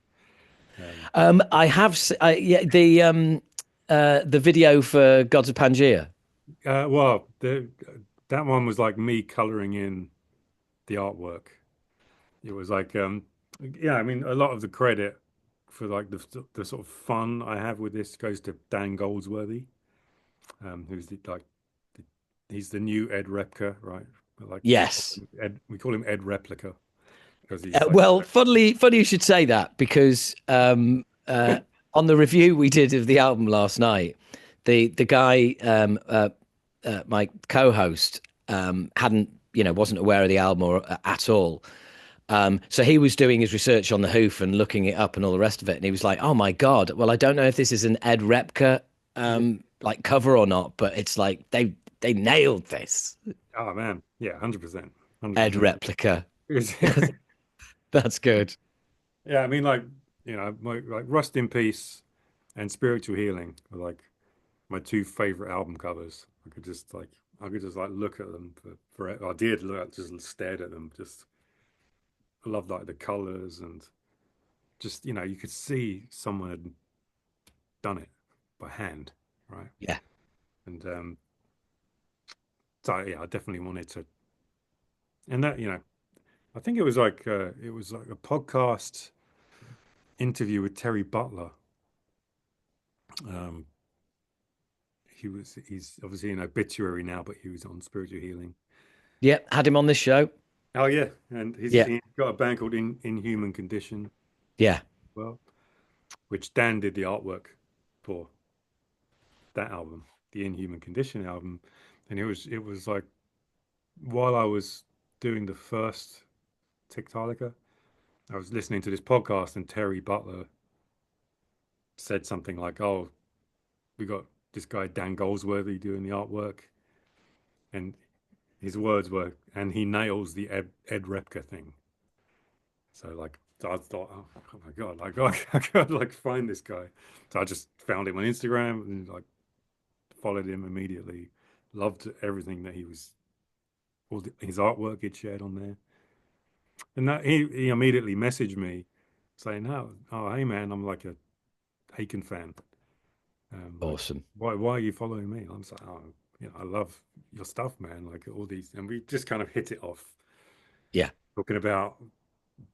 I have, yeah, the video for Gods of Pangea. Well, that one was like me coloring in the artwork. It was like, yeah, I mean, a lot of the credit for like the sort of fun I have with this goes to Dan Goldsworthy, who's he's the new Ed Repka, right? Like Yes. We call him Ed Replica because he's like, Well, funny you should say that because on the review we did of the album last night, the guy, my co-host, hadn't wasn't aware of the album at all. So he was doing his research on the Hoof and looking it up and all the rest of it, and he was like, "Oh my God! Well, I don't know if this is an Ed Repka like cover or not, but it's like they nailed this oh man, yeah, 100%, Ed 100%. Replica. That's good. Yeah, I mean, like, like Rust in Peace and Spiritual Healing are like my two favorite album covers. I could just like look at them for I did look, just stared at them. Just I loved like the colors and just you could see someone had done it by hand, right? Yeah. And so yeah, I definitely wanted to. And that I think it was like a podcast interview with Terry Butler. Um, he's obviously an obituary now, but he was on Spiritual Healing. Yeah, had him on this show. Oh yeah, and Yeah, he's got a band called Inhuman Condition, yeah, well, which Dan did the artwork for that album, the Inhuman Condition album, and it was like while I was doing the first Tiktaalika, I was listening to this podcast, and Terry Butler said something like, "Oh, we got this guy Dan Goldsworthy doing the artwork," and his words were, "And he nails the Ed Repka thing." So like I thought, oh my God, I gotta like find this guy. So I just found him on Instagram and like followed him immediately. Loved everything that he was, his artwork he'd shared on there. And that he immediately messaged me saying, oh hey man, I'm like a Haken fan. Like awesome. why are you following me? I'm like, oh, I love your stuff, man. Like all these, and we just kind of hit it off, Yeah, talking about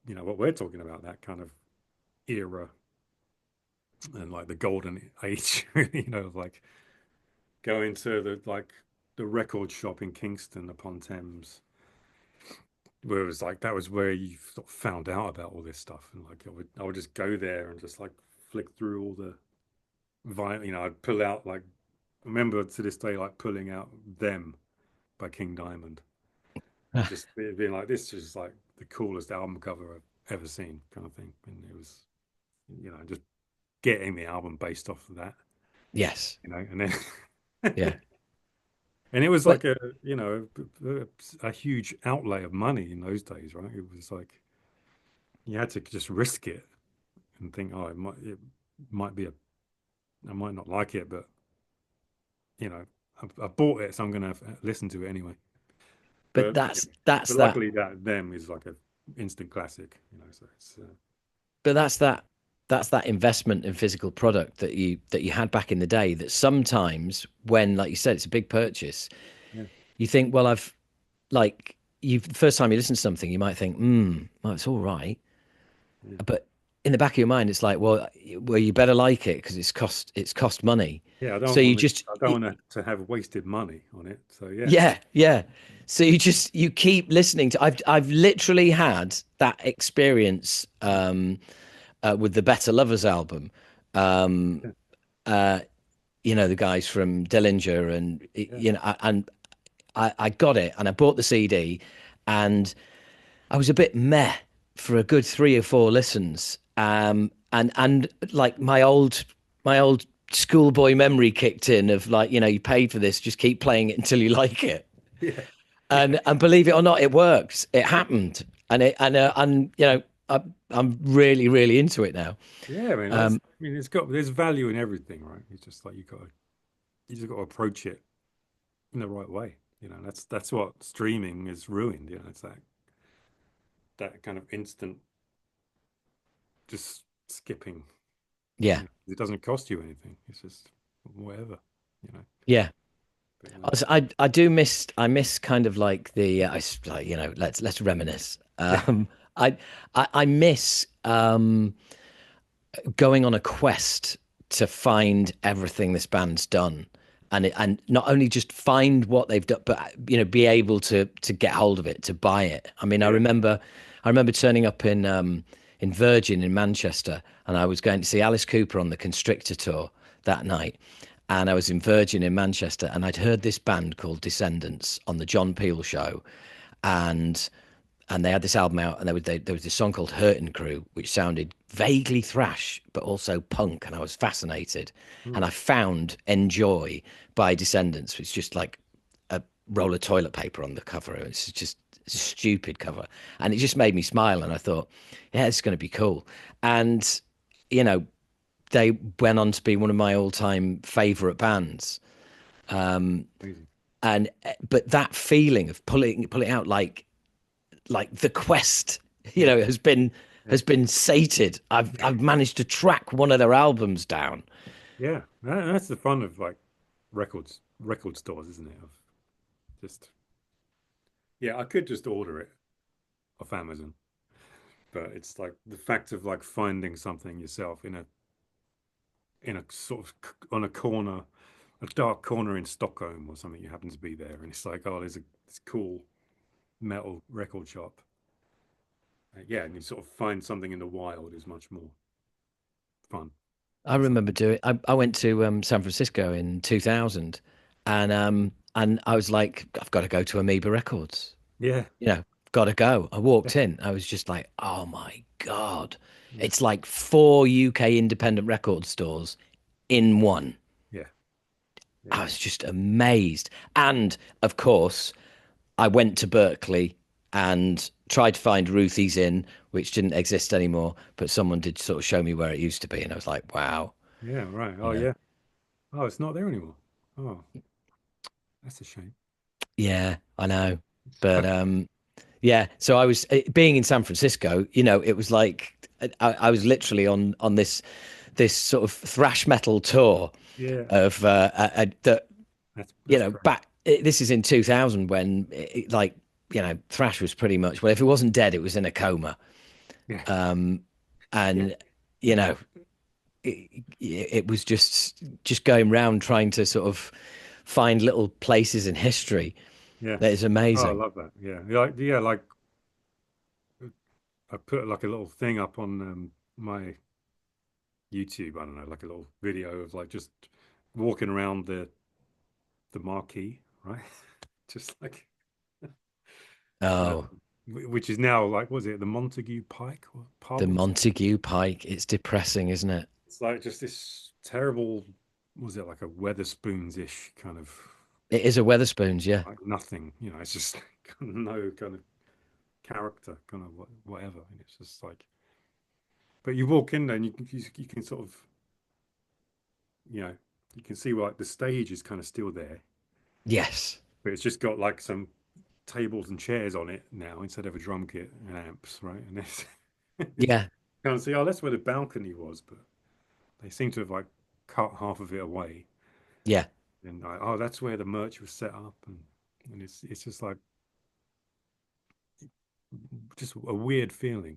what we're talking about, that kind of era and like the golden age, like going to the record shop in Kingston upon Thames, where it was like that was where you sort of found out about all this stuff, and like I would just go there and just like flick through all the vinyl, I'd pull out like I remember to this day like pulling out Them by King Diamond and just being like, this is like the coolest album cover I've ever seen, kind of thing. And it was just getting the album based off of that, yes, and then yeah. and it was But like a huge outlay of money in those days, right? It was like you had to just risk it and think, oh, it might be I might not like it, but you know, I bought it, so I'm gonna listen to it anyway. but But that's but that. luckily that Them is like a instant classic, so it's But that's that investment in physical product that you had back in the day. That sometimes when, like you said, it's a big purchase, yeah, you think, well, I've like you the first time you listen to something, you might think, well, it's all right, yeah. but in the back of your mind, it's like, well, you better like it because it's cost money. Yeah, So you just, I don't want to have wasted money on it. So yeah, yeah, yeah. So you keep listening to. I've literally had that experience with the Better Lovers album. Um, Yeah, uh, the guys from Dillinger, and yeah, and I got it and I bought the CD, and I was a bit meh for a good 3 or 4 listens. And like my old schoolboy memory kicked in of like, you paid for this, just keep playing it until you like it. yeah, yeah, And believe it or not, it worked. It happened, and I'm really really into it now. yeah. I mean, that's. I mean, there's value in everything, right? It's just like you just got to approach it in the right way. That's what streaming is ruined. It's that kind of instant just skipping. Yeah, It doesn't cost you anything. It's just whatever, you know. yeah. But, I do miss I miss kind of like like let's reminisce. yeah, I miss going on a quest to find everything this band's done, and not only just find what they've done, but be able to get hold of it, to buy it. I mean, yeah, I remember turning up in Virgin in Manchester, and I was going to see Alice Cooper on the Constrictor tour that night. And I was in Virgin in Manchester, and I'd heard this band called Descendants on the John Peel show, and they had this album out, and there was this song called Hurtin' Crew, which sounded vaguely thrash but also punk, and I was fascinated. mm, And I found Enjoy by Descendants, which is just like a roll of toilet paper on the cover. It's just a stupid cover, and it just made me smile. And I thought, yeah, it's going to be cool. And you know, they went on to be one of my all-time favorite bands. amazing. And but that feeling of pulling out like the quest, Yeah, yeah, has been sated. I've managed to track one of their albums down. yeah. That's the fun of like record stores, isn't it? Of just yeah, I could just order it off Amazon, but it's like the fact of like finding something yourself in a sort of on a corner, a dark corner in Stockholm or something. You happen to be there, and it's like, oh, there's a this cool metal record shop. Yeah, and you sort of find something in the wild is much more fun. I It's like, remember doing. I went to San Francisco in 2000, and I was like, I've got to go to Amoeba Records. yeah, Got to go. I walked yeah, in. I was just like, oh my God. yeah, It's like 4 UK independent record stores in one. yeah, yeah, I was just amazed. And of course, I went to Berkeley and tried to find Ruthie's Inn, which didn't exist anymore, but someone did sort of show me where it used to be. And I was like, wow, yeah. Right. you Oh, know, yeah. Oh, it's not there anymore. Oh, that's a shame. yeah, I know. But yeah, so I was being in San Francisco, it was like I was literally on this sort of thrash metal tour Yeah, of that that's great. back. This is in 2000 when like thrash was pretty much, well, if it wasn't dead, it was in a coma. Yeah, yeah, And you know it was just going around trying to sort of find little places in history yeah. that is Oh, I amazing. love that. Yeah, like I put like a little thing up on my YouTube. I don't know, like a little video of like just walking around the marquee, right? Just like Oh, which is now like, was it the Montague Pike or the pub or something? Montague Pike, it's depressing, isn't it? It's like just this terrible, was it like a Weatherspoons-ish kind of It is a Weatherspoons, yeah. like nothing, it's just no kind of character, kind of whatever. And it's just like, but you walk in there and you can sort of, you know, you can see like the stage is kind of still there, Yes. but it's just got like some tables and chairs on it now instead of a drum kit and amps, right? And it's Yeah. kind of see, oh, that's where the balcony was, but they seem to have like cut half of it away. Yeah. And like, oh, that's where the merch was set up, and it's just like just a weird feeling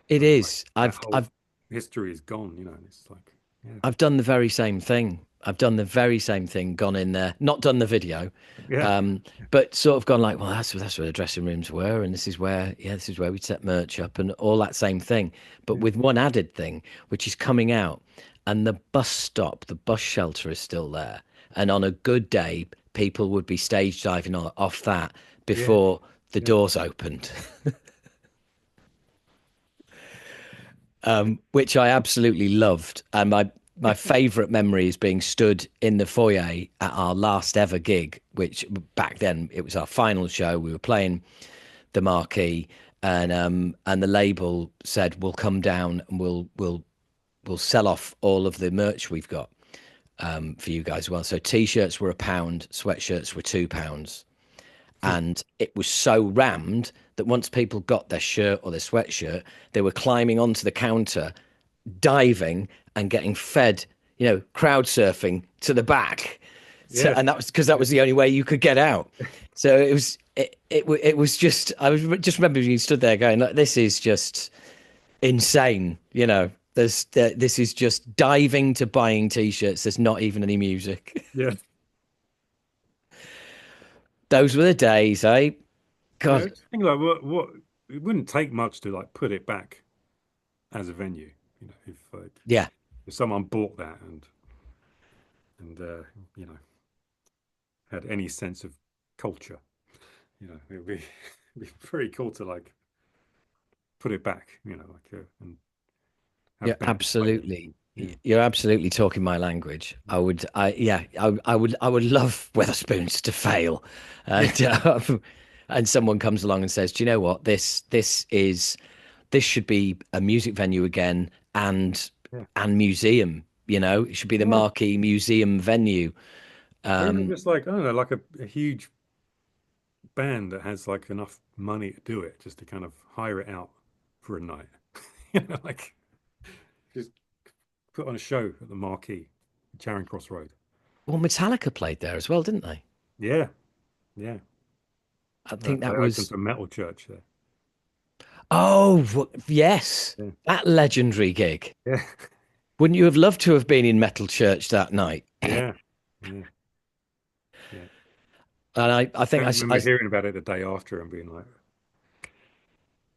It of like is. that I've whole I've history is gone, and it's like, yeah, I've done the very same thing. I've done the very same thing, gone in there, not done the video, Yeah, um, but sort of gone like, well, that's where the dressing rooms were, and this is where we set merch up, and all that same thing, but yeah, with one added thing, which is coming out, and the bus stop, the bus shelter is still there, and on a good day, people would be stage diving off that yeah, before the yeah, doors opened, which I absolutely loved. And my favourite memory is being stood in the foyer at our last ever gig, which back then it was our final show. We were playing the marquee, and the label said we'll come down and we'll sell off all of the merch we've got for you guys as well. So t-shirts were £1, sweatshirts were £2. And it was so rammed that once people got their shirt or their sweatshirt, they were climbing onto the counter, diving and getting fed, crowd surfing to the back. So, yeah, and that was because that yeah, was the only way you could get out. So it was just, I was just remember being stood there going, like, this is just insane. This is just diving to buying t-shirts. There's not even any music. yeah. Those were the days, eh? Yeah, I God. just think like what it wouldn't take much to like put it back as a venue. If like Yeah. if someone bought that and you know had any sense of culture, it'd be it'd be very cool to like put it back. Like and You're have bands play it. absolutely, Yeah, you're absolutely talking my language. I would love Weatherspoons to fail, yeah, and and someone comes along and says, "Do you know what? This should be a music venue again, yeah, and museum. It should be the yeah. marquee museum venue." Or even just like I don't know, like a huge band that has like enough money to do it, just to kind of hire it out for a night. Like just put on a show at the Marquee, Charing Cross Road. Well, Metallica played there as well, didn't they? Yeah, yeah. I think They that opened was. a metal church there. Oh, yes, Yeah, that legendary gig. yeah, Wouldn't you have loved to have been in Metal Church that night? yeah, yeah, yeah. And I I think remember hearing about it the day after and being like,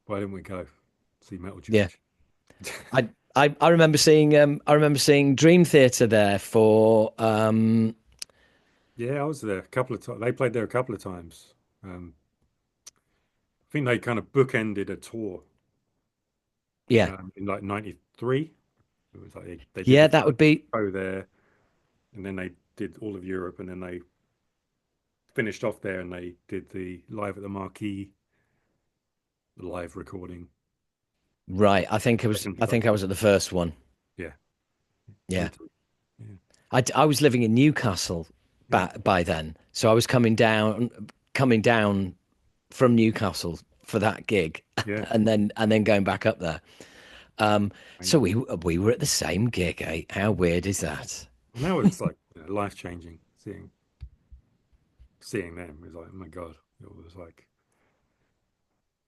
why didn't we go see Metal yeah, Church? I remember seeing Dream Theater there for Yeah, I was there a couple of times. They played there a couple of times. I think they kind of bookended a tour yeah, in like '93. It was like they did yeah, the that would first be show there, and then they did all of Europe, and then they finished off there, and they did the live at the Marquee, the live recording. right. Second I show. think I was at the first one. Yeah, me Yeah. too. Yeah, I was living in Newcastle yeah, by then, so I was coming down from Newcastle for that gig, yeah. and then going back up there. So Amazing. we were at the same gig, eh? How weird is that? And that was like life changing. Seeing them it was like, oh my God, it was like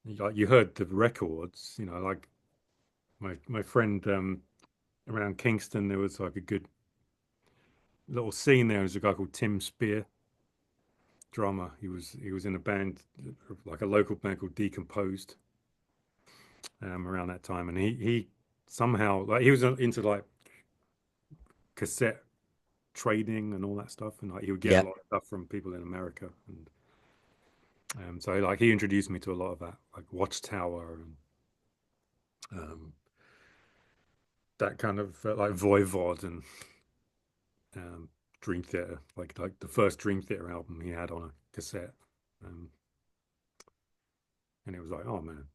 you heard the records. Like my friend around Kingston, there was like a good little scene there. There's a guy called Tim Spear, drummer. He was in a band, like a local band called Decomposed, around that time, and he somehow like he was into like cassette trading and all that stuff, and like he would get a Yeah. lot of stuff from people in America, and so like he introduced me to a lot of that, like Watchtower and um, that kind of like Voivod and um, Dream Theater, like the first Dream Theater album he had on a cassette. Um, and it was like, oh man,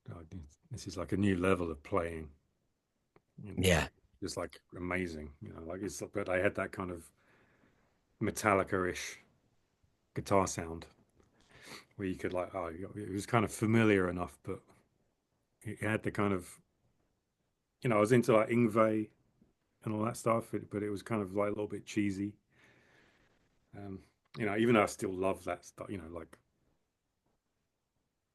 this is like a new level of playing, Yeah. like just like amazing, like it's but I had that kind of Metallica-ish guitar sound where you could like, oh, it was kind of familiar enough, but it had the kind of, I was into like Ingve and all that stuff, but it was kind of like a little bit cheesy. Um, even though I still love that stuff, like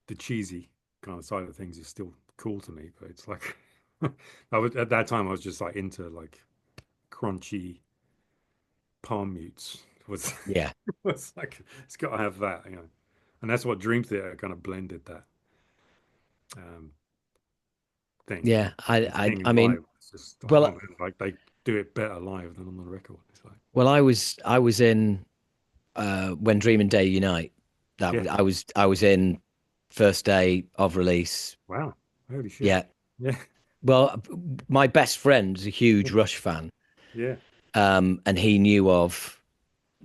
the cheesy kind of side of things is still cool to me, but it's like I was at that time I was just like into like crunchy, palm mutes was Yeah. was like it's got to have that, and that's what Dream Theater kind of blended that um, thing. Yeah. Seeing I him mean, live, it's just like, oh well, man, like they do it better live than on the record. It's like, I was in when Dream and Day Unite. yeah, I was in first day of release. wow, holy shit, Yeah. yeah, Well, my best friend's a huge Rush fan, yeah, and he knew of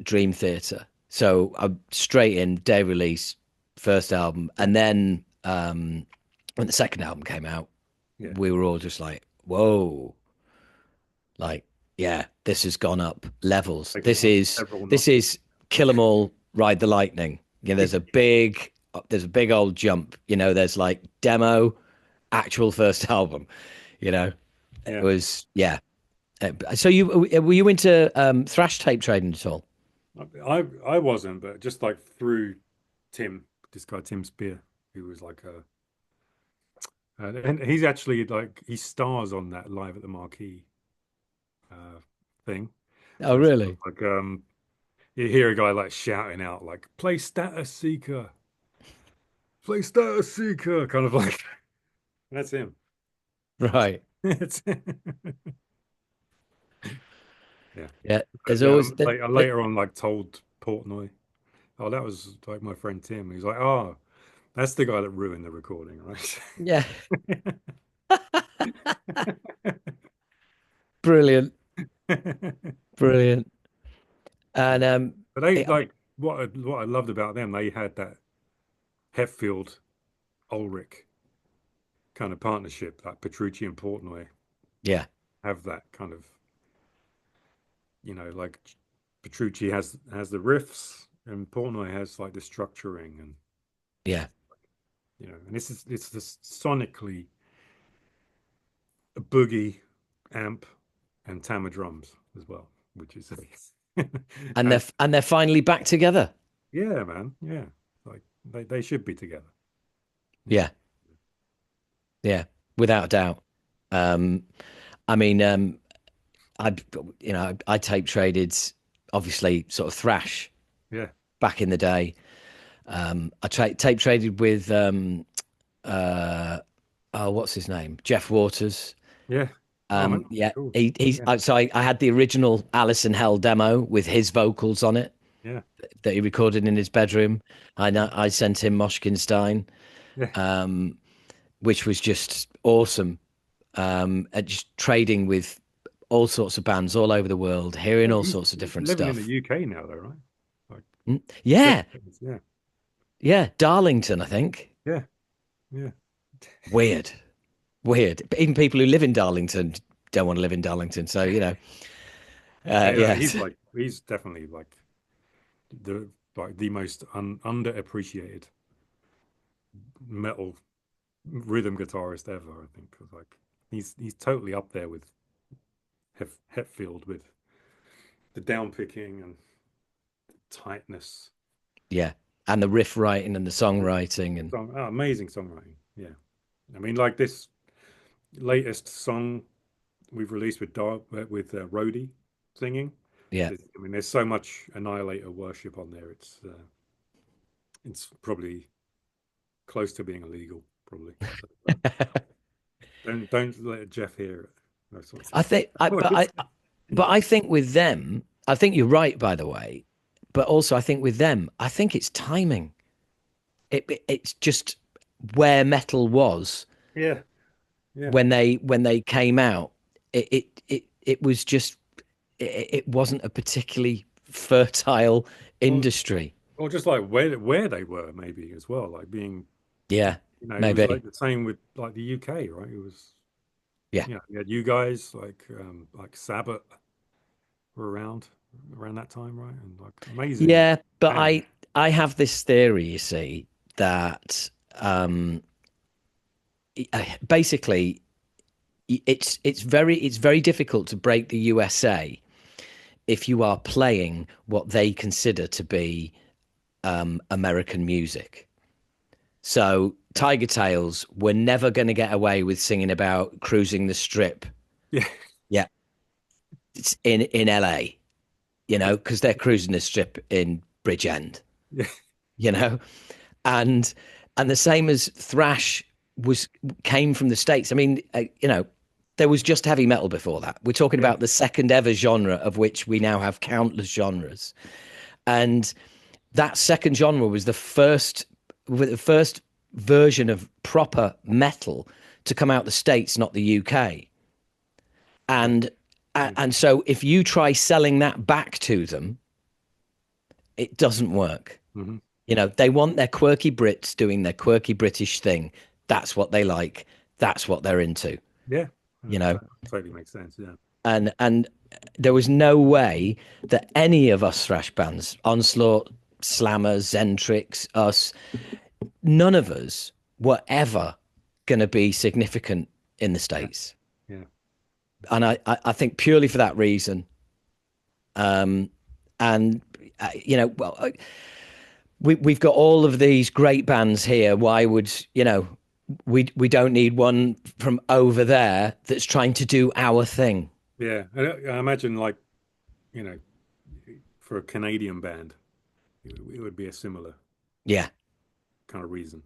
Dream Theater. So I straight in day release, first album, yeah, and then when the second album came out, yeah. we were all just like, "Whoa!" Like, yeah, this has gone up levels. Taking it up several This notches. is Kill 'Em All, Ride the Lightning. You know, there's a big old jump. You know, there's like demo, actual first album. You know, it Yeah, was yeah. So you were you into thrash tape trading at all? I wasn't, but just like through Tim, this guy Tim Spear, who was like a and he's actually like he stars on that Live at the Marquee uh thing. Oh, That's sort of really? like you hear a guy like shouting out like play Status Seeker, kind of like that's him. Right. It's yeah. Yeah. But There's yeah, always that. I later on like told Portnoy, oh, that was like my friend Tim. He's like, oh, that's the guy that ruined the recording, right? Yeah. Brilliant. Brilliant. And But they I mean, like what I loved about them. They had that Hetfield Ulrich kind of partnership. Like Petrucci and Portnoy yeah, have that kind of, like Petrucci has the riffs and Portnoy has like the structuring and yeah. and it's this sonically a boogie amp and Tama drums as well, which is and And they're finally back together. yeah, man, yeah, like they should be together. Yeah, Yeah. Yeah. Without a doubt. Um, I mean, I, I tape traded, obviously, sort of thrash yeah, back in the day. Tape traded with, oh, what's his name? Jeff Waters. yeah. Oh man, Yeah, cool. he's. Yeah, So I had the original Alice in Hell demo with his vocals on it yeah, that he recorded in his bedroom. I sent him Moshkinstein, yeah. which was just awesome. And just trading with all sorts of bands all over the world, hearing Yeah, all he's sorts of different living in the stuff. UK now, though, right? Like, Yeah, yeah, yeah, Darlington, I think. yeah, yeah, Weird, weird. But even people who live in Darlington don't want to live in Darlington. So yeah. yeah, He's definitely the the most underappreciated metal rhythm guitarist ever. I think 'cause, like he's totally up there with Hetfield with the down picking and tightness. yeah, and the riff writing and the songwriting and Amazing songwriting. Yeah, I mean, like this latest song we've released with Rhodey singing. yeah. I mean, there's so much Annihilator worship on there. It's probably close to being illegal, probably. So, don't let Jeff hear it. That's what I think, but I think with them, I think you're right, by the way. But also, I think with them, I think it's timing. It's just where metal was yeah, yeah. when they came out. It was just it wasn't a particularly fertile Well, industry. or just like where they were maybe as well, like being, Yeah, it was maybe. like the same with like the UK, right? It was, Yeah, you had you guys like Sabbath were around that time, right? And like amazing yeah. But band. I have this theory, you see, that basically it's very difficult to break the USA if you are playing what they consider to be American music. So Tiger Tails were never going to get away with singing about cruising the strip. Yeah, Yeah, it's in LA. you know, because they're cruising the strip in Bridgend, Yeah. you know, and the same as thrash was came from the States. I mean, you know, there was just heavy metal before that. We're talking Yeah. about the second ever genre of which we now have countless genres, and that second genre was the first version of proper metal to come out the States, not the UK. Yeah. And Yeah. and so if you try selling that back to them, it doesn't work. Hmm. You know, they want their quirky Brits doing their quirky British thing. That's what they like. That's what they're into, Yeah. you know. That totally makes sense. Yeah. And there was no way that any of us thrash bands, Onslaught, Slammer, Zentrix, us, none of us were ever going to be significant in the Yeah. States. Yeah. And I think purely for that reason. Um, and, you know, well, we've got all of these great bands here. Why would, you know, we don't need one from over there that's trying to do our thing. Yeah. I imagine like, you know, for a Canadian band, it would be a similar Yeah. kind of reason,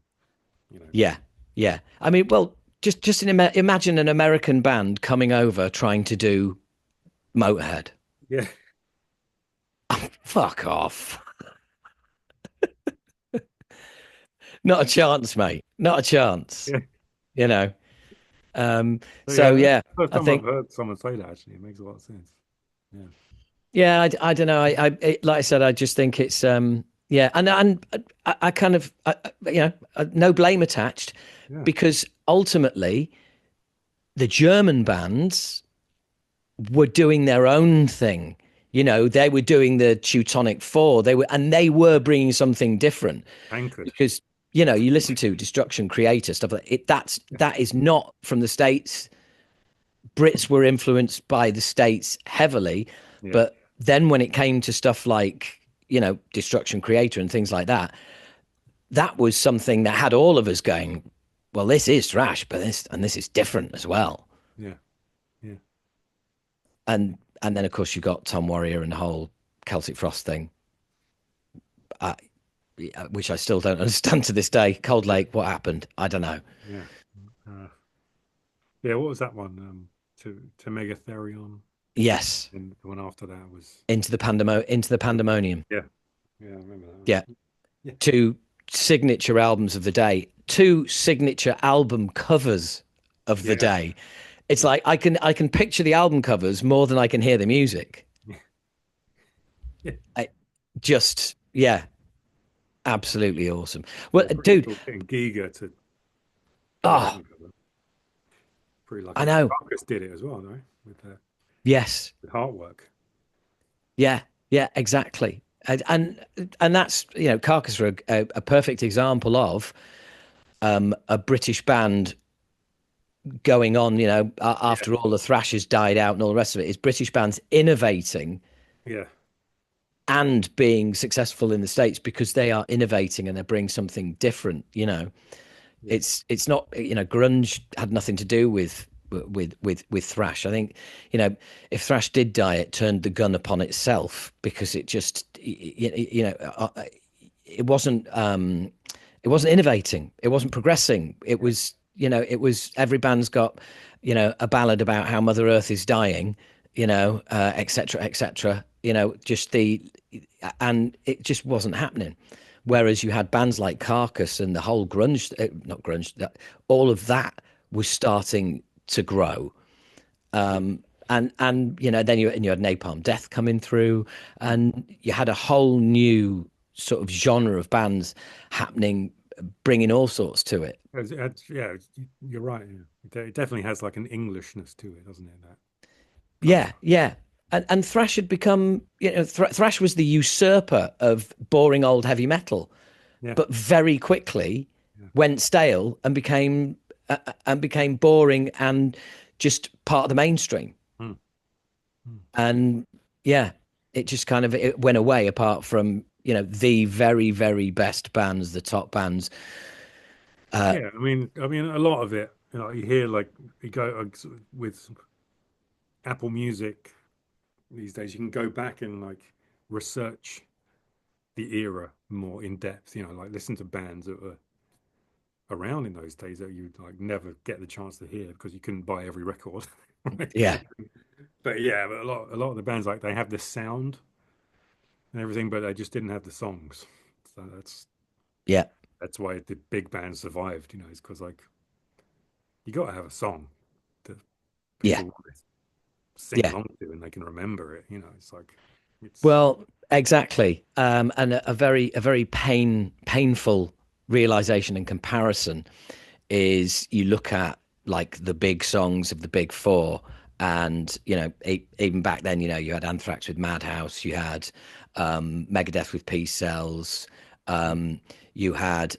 you know. Yeah. Yeah. I mean, well, imagine an American band coming over trying to do Motorhead. Yeah. Fuck off. Not a chance, mate. Not a chance. Yeah. You know. So yeah, So that's yeah, the first I time I've think heard someone say that actually. It makes a lot of sense. Yeah. yeah, I don't know. Like I said, I just think it's yeah, and I kind of you know, no blame attached Yeah. because ultimately the German bands were doing their own thing. You know, they were doing the Teutonic Four. They were bringing something different Anchored. because you know you listen to Destruction Creator stuff like it. Yeah. That is not from the States. Brits were influenced by the States heavily, Yeah. but then when it came to stuff like you know Destruction Creator and things like that, that was something that had all of us going, well, this is thrash, but this is different as well. Yeah. Yeah. And then of course you got Tom Warrior and the whole Celtic Frost thing, uh, which I still don't understand to this day. Cold Lake, what happened? I don't know. Yeah. Uh, yeah. What was that one? To Megatherion, Yes, and the one after that was into the pandemonium. yeah. Yeah. I remember that one. Yeah, Yeah. two signature albums of the day, two signature album covers of the Yeah. day. It's Yeah. like I can picture the album covers more than I can hear the music. Yeah. Yeah. I just yeah, absolutely awesome. Well, Yeah. Pretty dude, cool getting Giga to do oh, album cover. Pretty I lucky. know. Carcass did it as well, though, Yes, with Heartwork. yeah, yeah, exactly. And that's you know, Carcass are a perfect example of a British band going on. You know, Yeah. after all the thrashers died out and all the rest of it, is British bands innovating Yeah. and being successful in the States because they are innovating and they're bringing something different. You know, Yeah. it's not you know grunge had nothing to do with thrash. I think you know if thrash did die, it turned the gun upon itself because it just you know it wasn't innovating, it wasn't progressing. It Yeah. was you know it was every band's got you know a ballad about how Mother Earth is dying, you know, etc. etc. You know, just the and it just wasn't happening. Whereas you had bands like Carcass and the whole grunge, not grunge, all of that was starting to grow. Yeah. And you know, then you had Napalm Death coming through, Mm. and you had a whole new sort of genre of bands happening, bringing all sorts to it. Yeah, you're right. Yeah. It definitely has like an Englishness to it, doesn't it? That kind of Yeah, yeah. And thrash had become, you know, thrash was the usurper of boring old heavy metal, yeah, but very quickly yeah, went stale and became boring and just part of the mainstream. mm, mm. And yeah, it just kind of it went away apart from, you know, the very, very best bands, the top bands. Yeah. I mean, a lot of it. You know, you hear like you go with Apple Music these days. You can go back and like research the era more in depth, like listen to bands that were around in those days that you like never get the chance to hear because you couldn't buy every record. Right? Yeah, But yeah, but a lot of the bands like they have the sound and everything, but they just didn't have the songs. So yeah, that's why the big band survived, is because like you got to have a song that yeah, people want to sing yeah. along to and they can remember it. It's like it's Well, exactly. And a very painful realization and comparison is you look at like the big songs of the big four, and even back then, you had Anthrax with Madhouse, you had Megadeth with Peace Cells, um, you had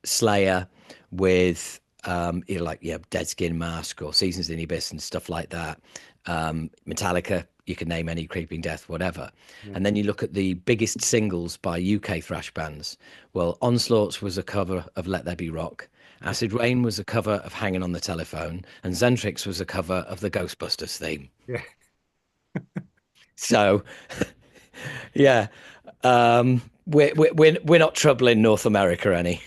Slayer with like Dead Skin Mask or Seasons in the Abyss and stuff like that. Metallica, you can name any, Creeping Death, whatever. yeah, And then you look at the biggest singles by UK thrash bands. Well, Onslaught's was a cover of Let There Be Rock. yeah, Acid Rain was a cover of Hanging on the Telephone, and Zentrix was a cover of the Ghostbusters theme. yeah. So, yeah, we're not troubling North America any.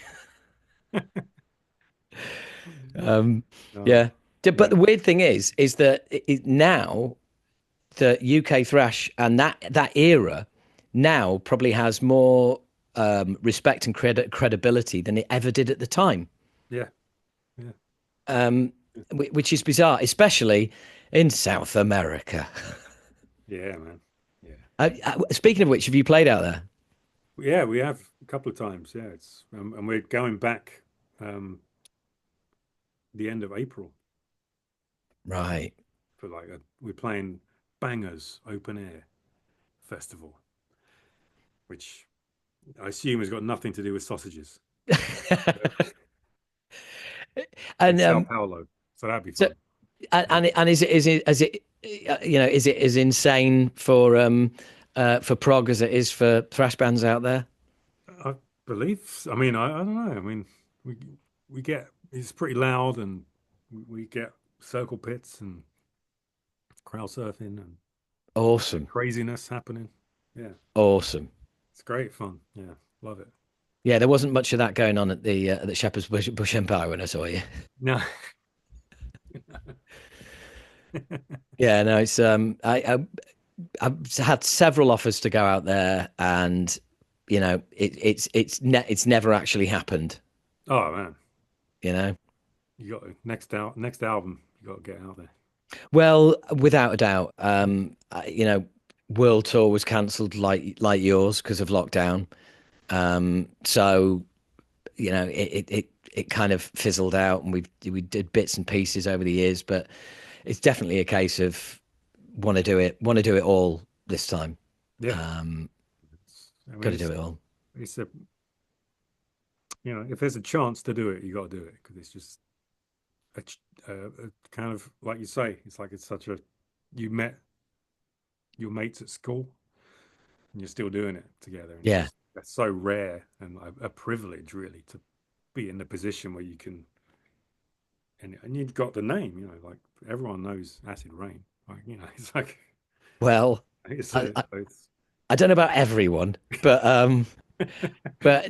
No, Yeah. But yeah, the weird thing is that now the UK thrash and that era now probably has more respect and credibility than it ever did at the time, yeah, yeah, which is bizarre, especially in South America. yeah, man. Yeah. Speaking of which, have you played out there? Yeah, we have a couple of times. Yeah, it's and we're going back the end of April Right. for like we're playing Bangers Open Air Festival, which I assume has got nothing to do with sausages. In And Sao Paulo, so that'd be so fun. and is it as insane for prog as it is for thrash bands out there? I believe. I mean, I don't know. I mean, we we get it's pretty loud, and we get circle pits and crowd surfing and Awesome. craziness happening. Yeah, Awesome. it's great fun. Yeah, love it. Yeah, there wasn't much of that going on at the Shepherd's Bush Empire when I saw you. No, Yeah, no, it's I've had several offers to go out there, and it's never actually happened. oh man, You know. you got next album. You got to get out there. Well, without a doubt, World Tour was cancelled like yours because of lockdown. So it kind of fizzled out, and we did bits and pieces over the years, but it's definitely a case of want to do it all this time. Yeah, Um, I got mean, to do it all. it's a if there's a chance to do it, you got to do it because it's just a kind of like you say, it's like it's such a you met your mates at school and you're still doing it together, and it's Yeah. just that's so rare and a privilege really to be in the position where you can and you've got the name, like everyone knows Acid Rain, like it's like Well, it's I, a I, it's I don't know about everyone, but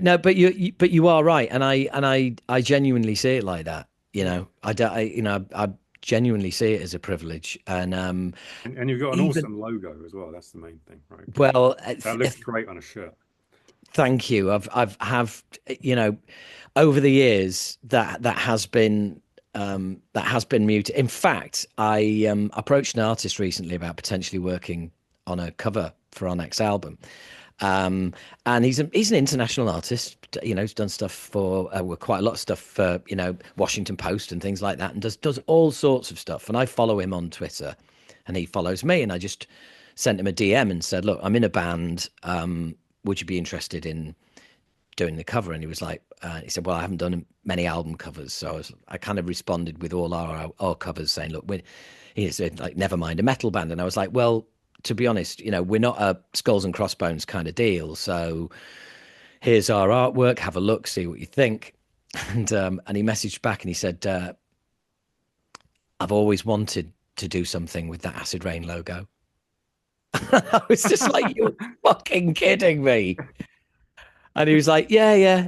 no, but you are right, and I genuinely see it like that. yeah, I genuinely see it as a privilege, and and you've got an even awesome logo as well. That's the main thing, right? well, That looks great on a shirt. thank you. I've have you know over the years that has been muted. In fact, I approached an artist recently about potentially working on a cover for our next album. And he's an international artist. He's done stuff for well, quite a lot of stuff for Washington Post and things like that, and does all sorts of stuff. And I follow him on Twitter, and he follows me. And I just sent him a DM and said, "Look, I'm in a band. Would you be interested in doing the cover?" And he was like, he said, "Well, I haven't done many album covers." So I kind of responded with all our covers saying, "Look, he said, like, never mind a metal band." And I was like, "Well, to be honest, we're not a skulls and crossbones kind of deal. So here's our artwork. Have a look, see what you think." And he messaged back and he said, "I've always wanted to do something with that Acid Rain logo." I was just like, you're fucking kidding me. And he was like, "Yeah, yeah."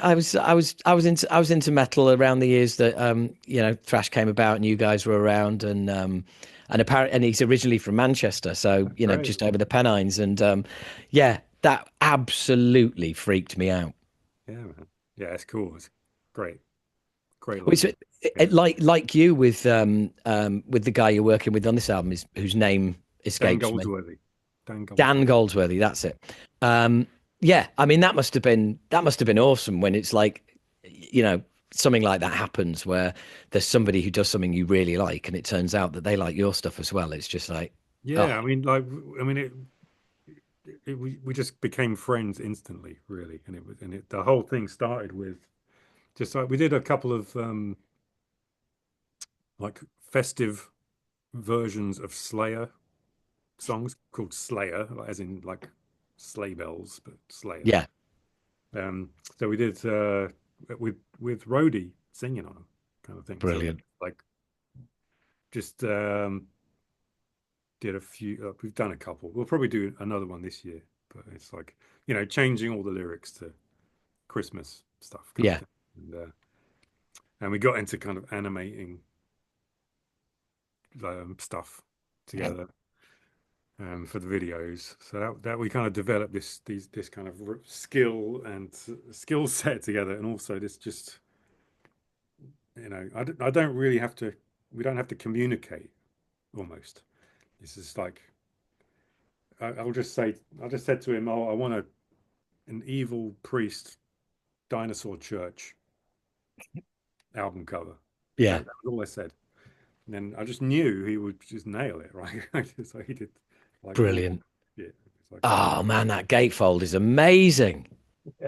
I was into metal around the years that thrash came about and you guys were around, and apparently, and he's originally from Manchester, so Great. just over the Pennines, and yeah, that absolutely freaked me out. Yeah, man. Yeah, it's cool. It's great. Great Which, lineup. Yeah. like you with the guy you're working with on this album is whose name Dan escapes me. Goldsworthy. Dan Dan Goldsworthy. Goldsworthy, that's it. Yeah, I mean that must have been awesome when it's like, you know, something like that happens where there's somebody who does something you really like, and it turns out that they like your stuff as well. It's just like, Yeah, oh I mean, we just became friends instantly, really, and the whole thing started with just like we did a couple of like festive versions of Slayer songs called Slayer, like, as in like sleigh bells, but Slayer. yeah, Um, so we did with Rhodey singing on them, kind of thing. So we brilliant. like just did a few. We've done a couple. We'll probably do another one this year, but it's like changing all the lyrics to Christmas stuff, kind of Yeah, thing. And we got into kind of animating stuff together for the videos. So that we kind of developed this kind of skill set together, and also this just I don't really have to. We don't have to communicate almost. It's just like I'll just say I just said to him, "Oh, I want an evil priest dinosaur church album cover." yeah, That was all I said. And then I just knew he would just nail it, right? So he did like all brilliant. yeah. It's like Oh man, that gatefold is amazing. yeah.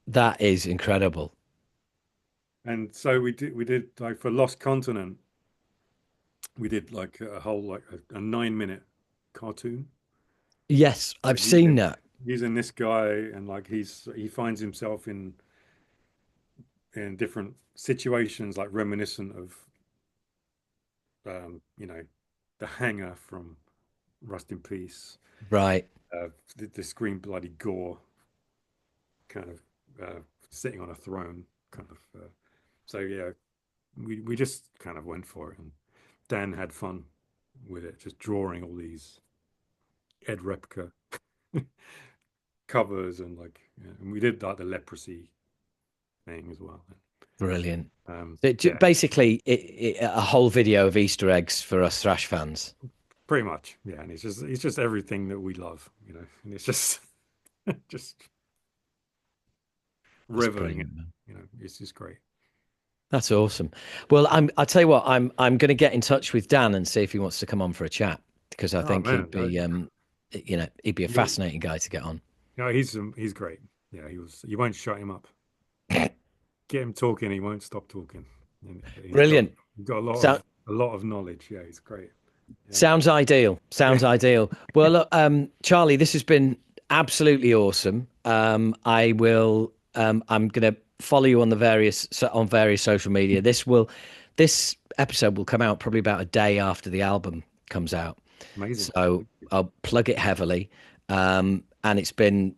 That is incredible. And so we did like for Lost Continent, we did like a whole like a 9 minute cartoon. Yes, So I've seen that. using this guy and like he finds himself in different situations like reminiscent of the hanger from Rust in Peace, Right. the screen bloody gore kind of sitting on a throne kind of. So yeah, we just kind of went for it, and Dan had fun with it, just drawing all these Ed Repka covers and like, and we did like the leprosy thing as well. Brilliant. Yeah, Basically, a whole video of Easter eggs for us Thrash fans. pretty much. Yeah, and it's just everything that we love, and it's just just That's reveling in brilliant, it. man. It's just great. That's awesome. Well, I'll tell you what, I'm going to get in touch with Dan and see if he wants to come on for a chat because I Oh think man, he'd be a you fascinating guy to get on. he's great. Yeah, you won't shut him up. Get him talking, he won't stop talking. And Brilliant. he's got So, a lot of knowledge. Yeah, he's great. Yeah. sounds ideal. Sounds ideal. Well, look, Charlie, this has been absolutely awesome. I will. I'm going to follow you on the various social media. This episode will come out probably about a day after the album comes out, Amazing. so I'll plug it heavily. And it's been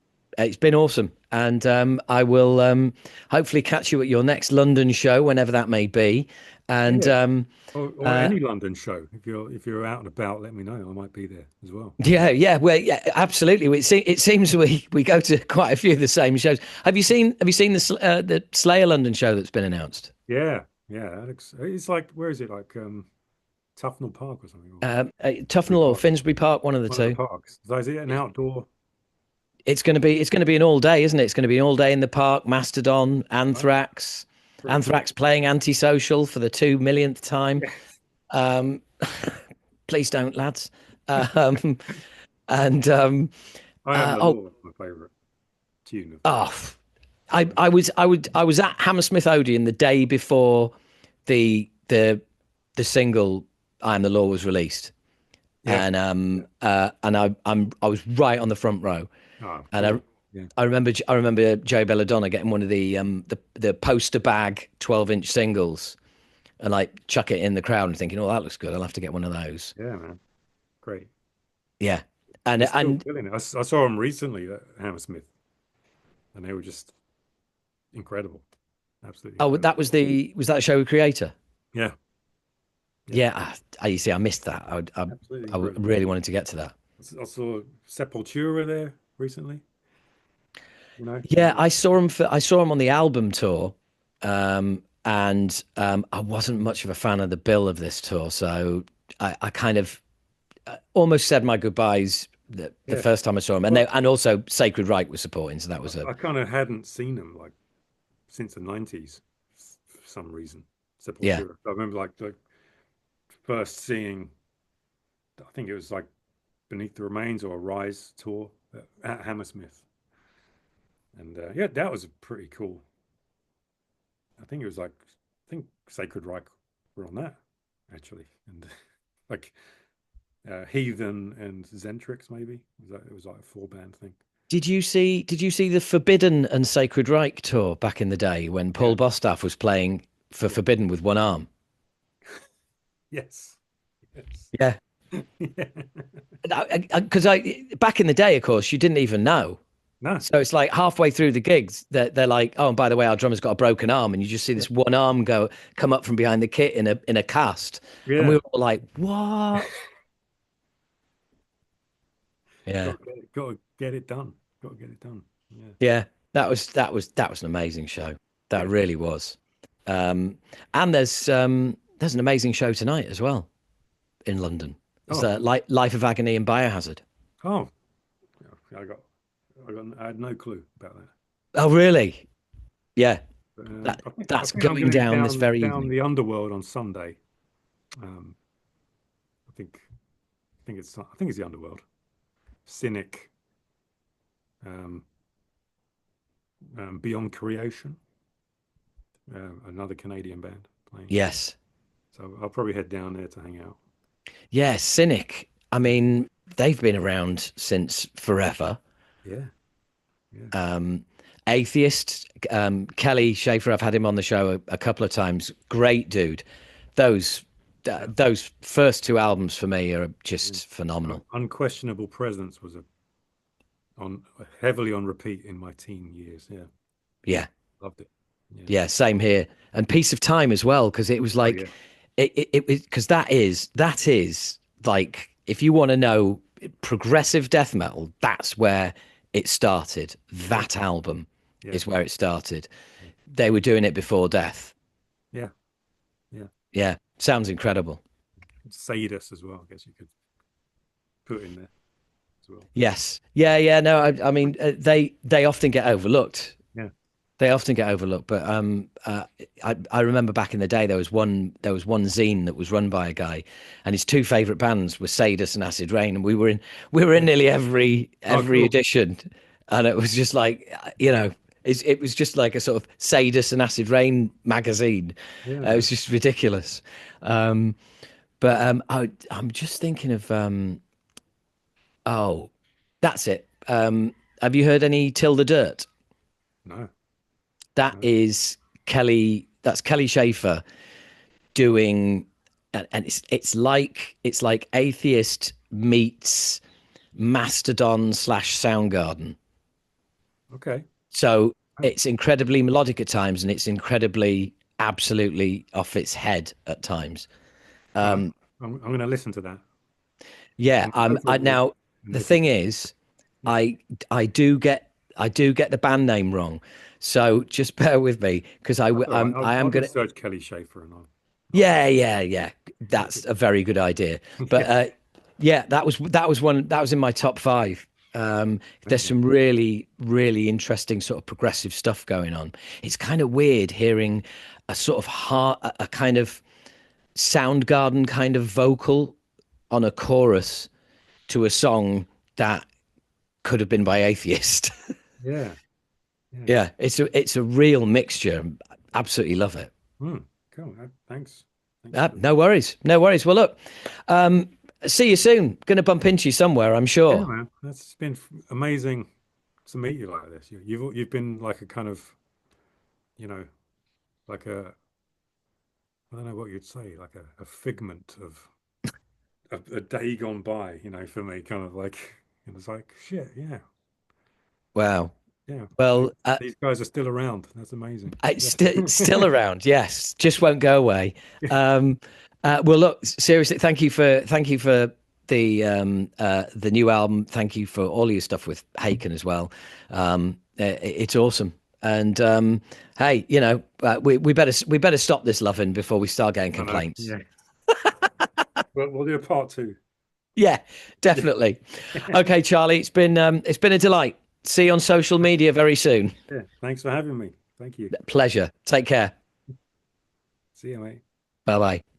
awesome, and I will hopefully catch you at your next London show, whenever that may be. And Yeah. Or uh, any London show. If you're out and about, let me know. I might be there as well. Yeah, yeah, well, yeah, absolutely. It seems we go to quite a few of the same shows. Have you seen the Slayer London show that's been announced? Yeah, yeah. It's like where is it? Like Tufnell Park or something, or Tufnell Finsbury or Park. Finsbury Park, one of the One of the two. parks. So is it an outdoor? It's going to be an all day, isn't it? It's going to be an all day in the park. Mastodon, Right? Pretty cool. Anthrax playing Antisocial for the 2 millionth time. Yes. Um, please don't, lads. Um, and I Am the oh, Law is my favourite tune of theirs. oh, I was at Hammersmith Odeon the day before the single "I Am the Law" was released, Yeah. Yeah. and I was right on the front row, Oh, and cool. Yeah. I remember Joe Belladonna getting one of the poster bag 12-inch singles and like chuck it in the crowd and thinking, oh, that looks good, I'll have to get one of those. Yeah, man. great. Yeah, and They're still and killing it. I saw them recently at Hammersmith, and they were just incredible, absolutely oh, incredible. that was that show creator? Yeah, yeah, Yeah, you see, I missed that. absolutely I incredible. really wanted to get to that. I saw Sepultura there recently. Yeah, And I saw him on the album tour, and I wasn't much of a fan of the bill of this tour, so I kind of almost said my goodbyes the yeah, first time I saw him, well, and also Sacred Reich was supporting, so that was a I kind of hadn't seen them like since the 90s for some reason. yeah. Sepultura. I remember like first seeing, I think it was like Beneath the Remains or a Rise tour at Hammersmith. And yeah, that was pretty cool. I think it was like, I think Sacred Reich were on that actually. And like Heathen and Zentrix maybe. It was like a four band thing. Did you see the Forbidden and Sacred Reich tour back in the day when Yeah. Paul Bostaff was playing for Yeah. Forbidden with one arm? Yes. Yes. Yeah. Yeah. Because back in the day, of course, you didn't even know. No. So it's like halfway through the gigs, they're like, "Oh, and by the way, our drummer's got a broken arm," and you just see Yeah. this one arm come up from behind the kit in a cast, and we Yeah. were all like, "What?" Yeah, Got to get it done. Got to get it done. Yeah. yeah, that was an amazing show. That Yeah. really was. And there's an amazing show tonight as well in London. It's Oh. Life of Agony and Biohazard. Oh. I got. I had no clue about that. Oh, really? Yeah, I that's think I'm going going to down this very down evening. the underworld on Sunday. Um, I think it's the underworld. Cynic, um, Beyond Creation, another Canadian band playing. Yes. So I'll probably head down there to hang out. Yeah, Cynic. I Yeah, mean, they've been around since forever. yeah, yeah. Atheist, Kelly Schaefer, I've had him on the show a couple of times. Great dude. Those Yeah. those first two albums for me are Yeah. just phenomenal. Unquestionable Presence was a on heavily on repeat in my teen years. Yeah, Yeah, loved it. Yeah. yeah, same here. And Piece of Time as well, because it was Oh like yeah. because that is like if you want to know progressive death metal, that's where it started. Yeah. That album Yeah. is where it started. They were doing it before death. Yeah. Yeah. Yeah, sounds incredible. Sadus as well. I guess you could put in there as well. Yes. Yeah, yeah, no, I mean they often get overlooked. Yeah. They often get overlooked, but I remember back in the day there was one zine that was run by a guy, and his two favorite bands were Sadus and Acid Rain, and we were in nearly Oh, every cool. edition, and it was just like it was just like a sort of Sadus and Acid Rain magazine. Yeah, It man. was just ridiculous. Um, but I'm just thinking of oh, that's it. Have you heard any Till the Dirt? No, That no. is That's Kelly Schaefer doing, and it's like Atheist meets Mastodon slash Soundgarden. Okay. So Oh, it's incredibly melodic at times, and it's incredibly absolutely off its head at times. right. I'm going to listen to that. Yeah, I'm going to go for a walk now and the listen thing to it. is, Yeah. I I do get the band name wrong, so just bear with me because That's all right. I am I'll gonna. just search Kelly Schaefer and I'll Yeah, find yeah, yeah. That's a very good idea. But it. Yeah. yeah, that was in my top five. There's Amazing. some really interesting sort of progressive stuff going on. It's kind of weird hearing a sort of a kind of Soundgarden kind of vocal on a chorus to a song that could have been by Atheist. Yeah. Yeah. Yeah, it's a real mixture. Absolutely love it. Hmm. Cool. Thanks. Thanks for the. No worries. No worries. Well, look, um, see you soon. Going to bump into you somewhere, I'm Yeah, sure. man. That's been amazing to meet you like this. You've been like a kind of, you know, like a, I don't know what you'd say, like a figment of a day gone by, for me, kind of like it was like shit, yeah, Wow. yeah. Well, These guys are still around. That's amazing. it's still around. Yes, just won't go away. Um, well, look, seriously, thank you for the new album. Thank you for all your stuff with Haken as well. It's awesome. And hey, we better stop this loving before we start getting I know. complaints. Yeah. We'll do a part two. Yeah, Yeah. definitely. Okay, Charlie, it's been a delight. See you on social media very soon. Yeah. Thanks for having me. Thank you. Pleasure. Take care. See you, mate. Bye bye.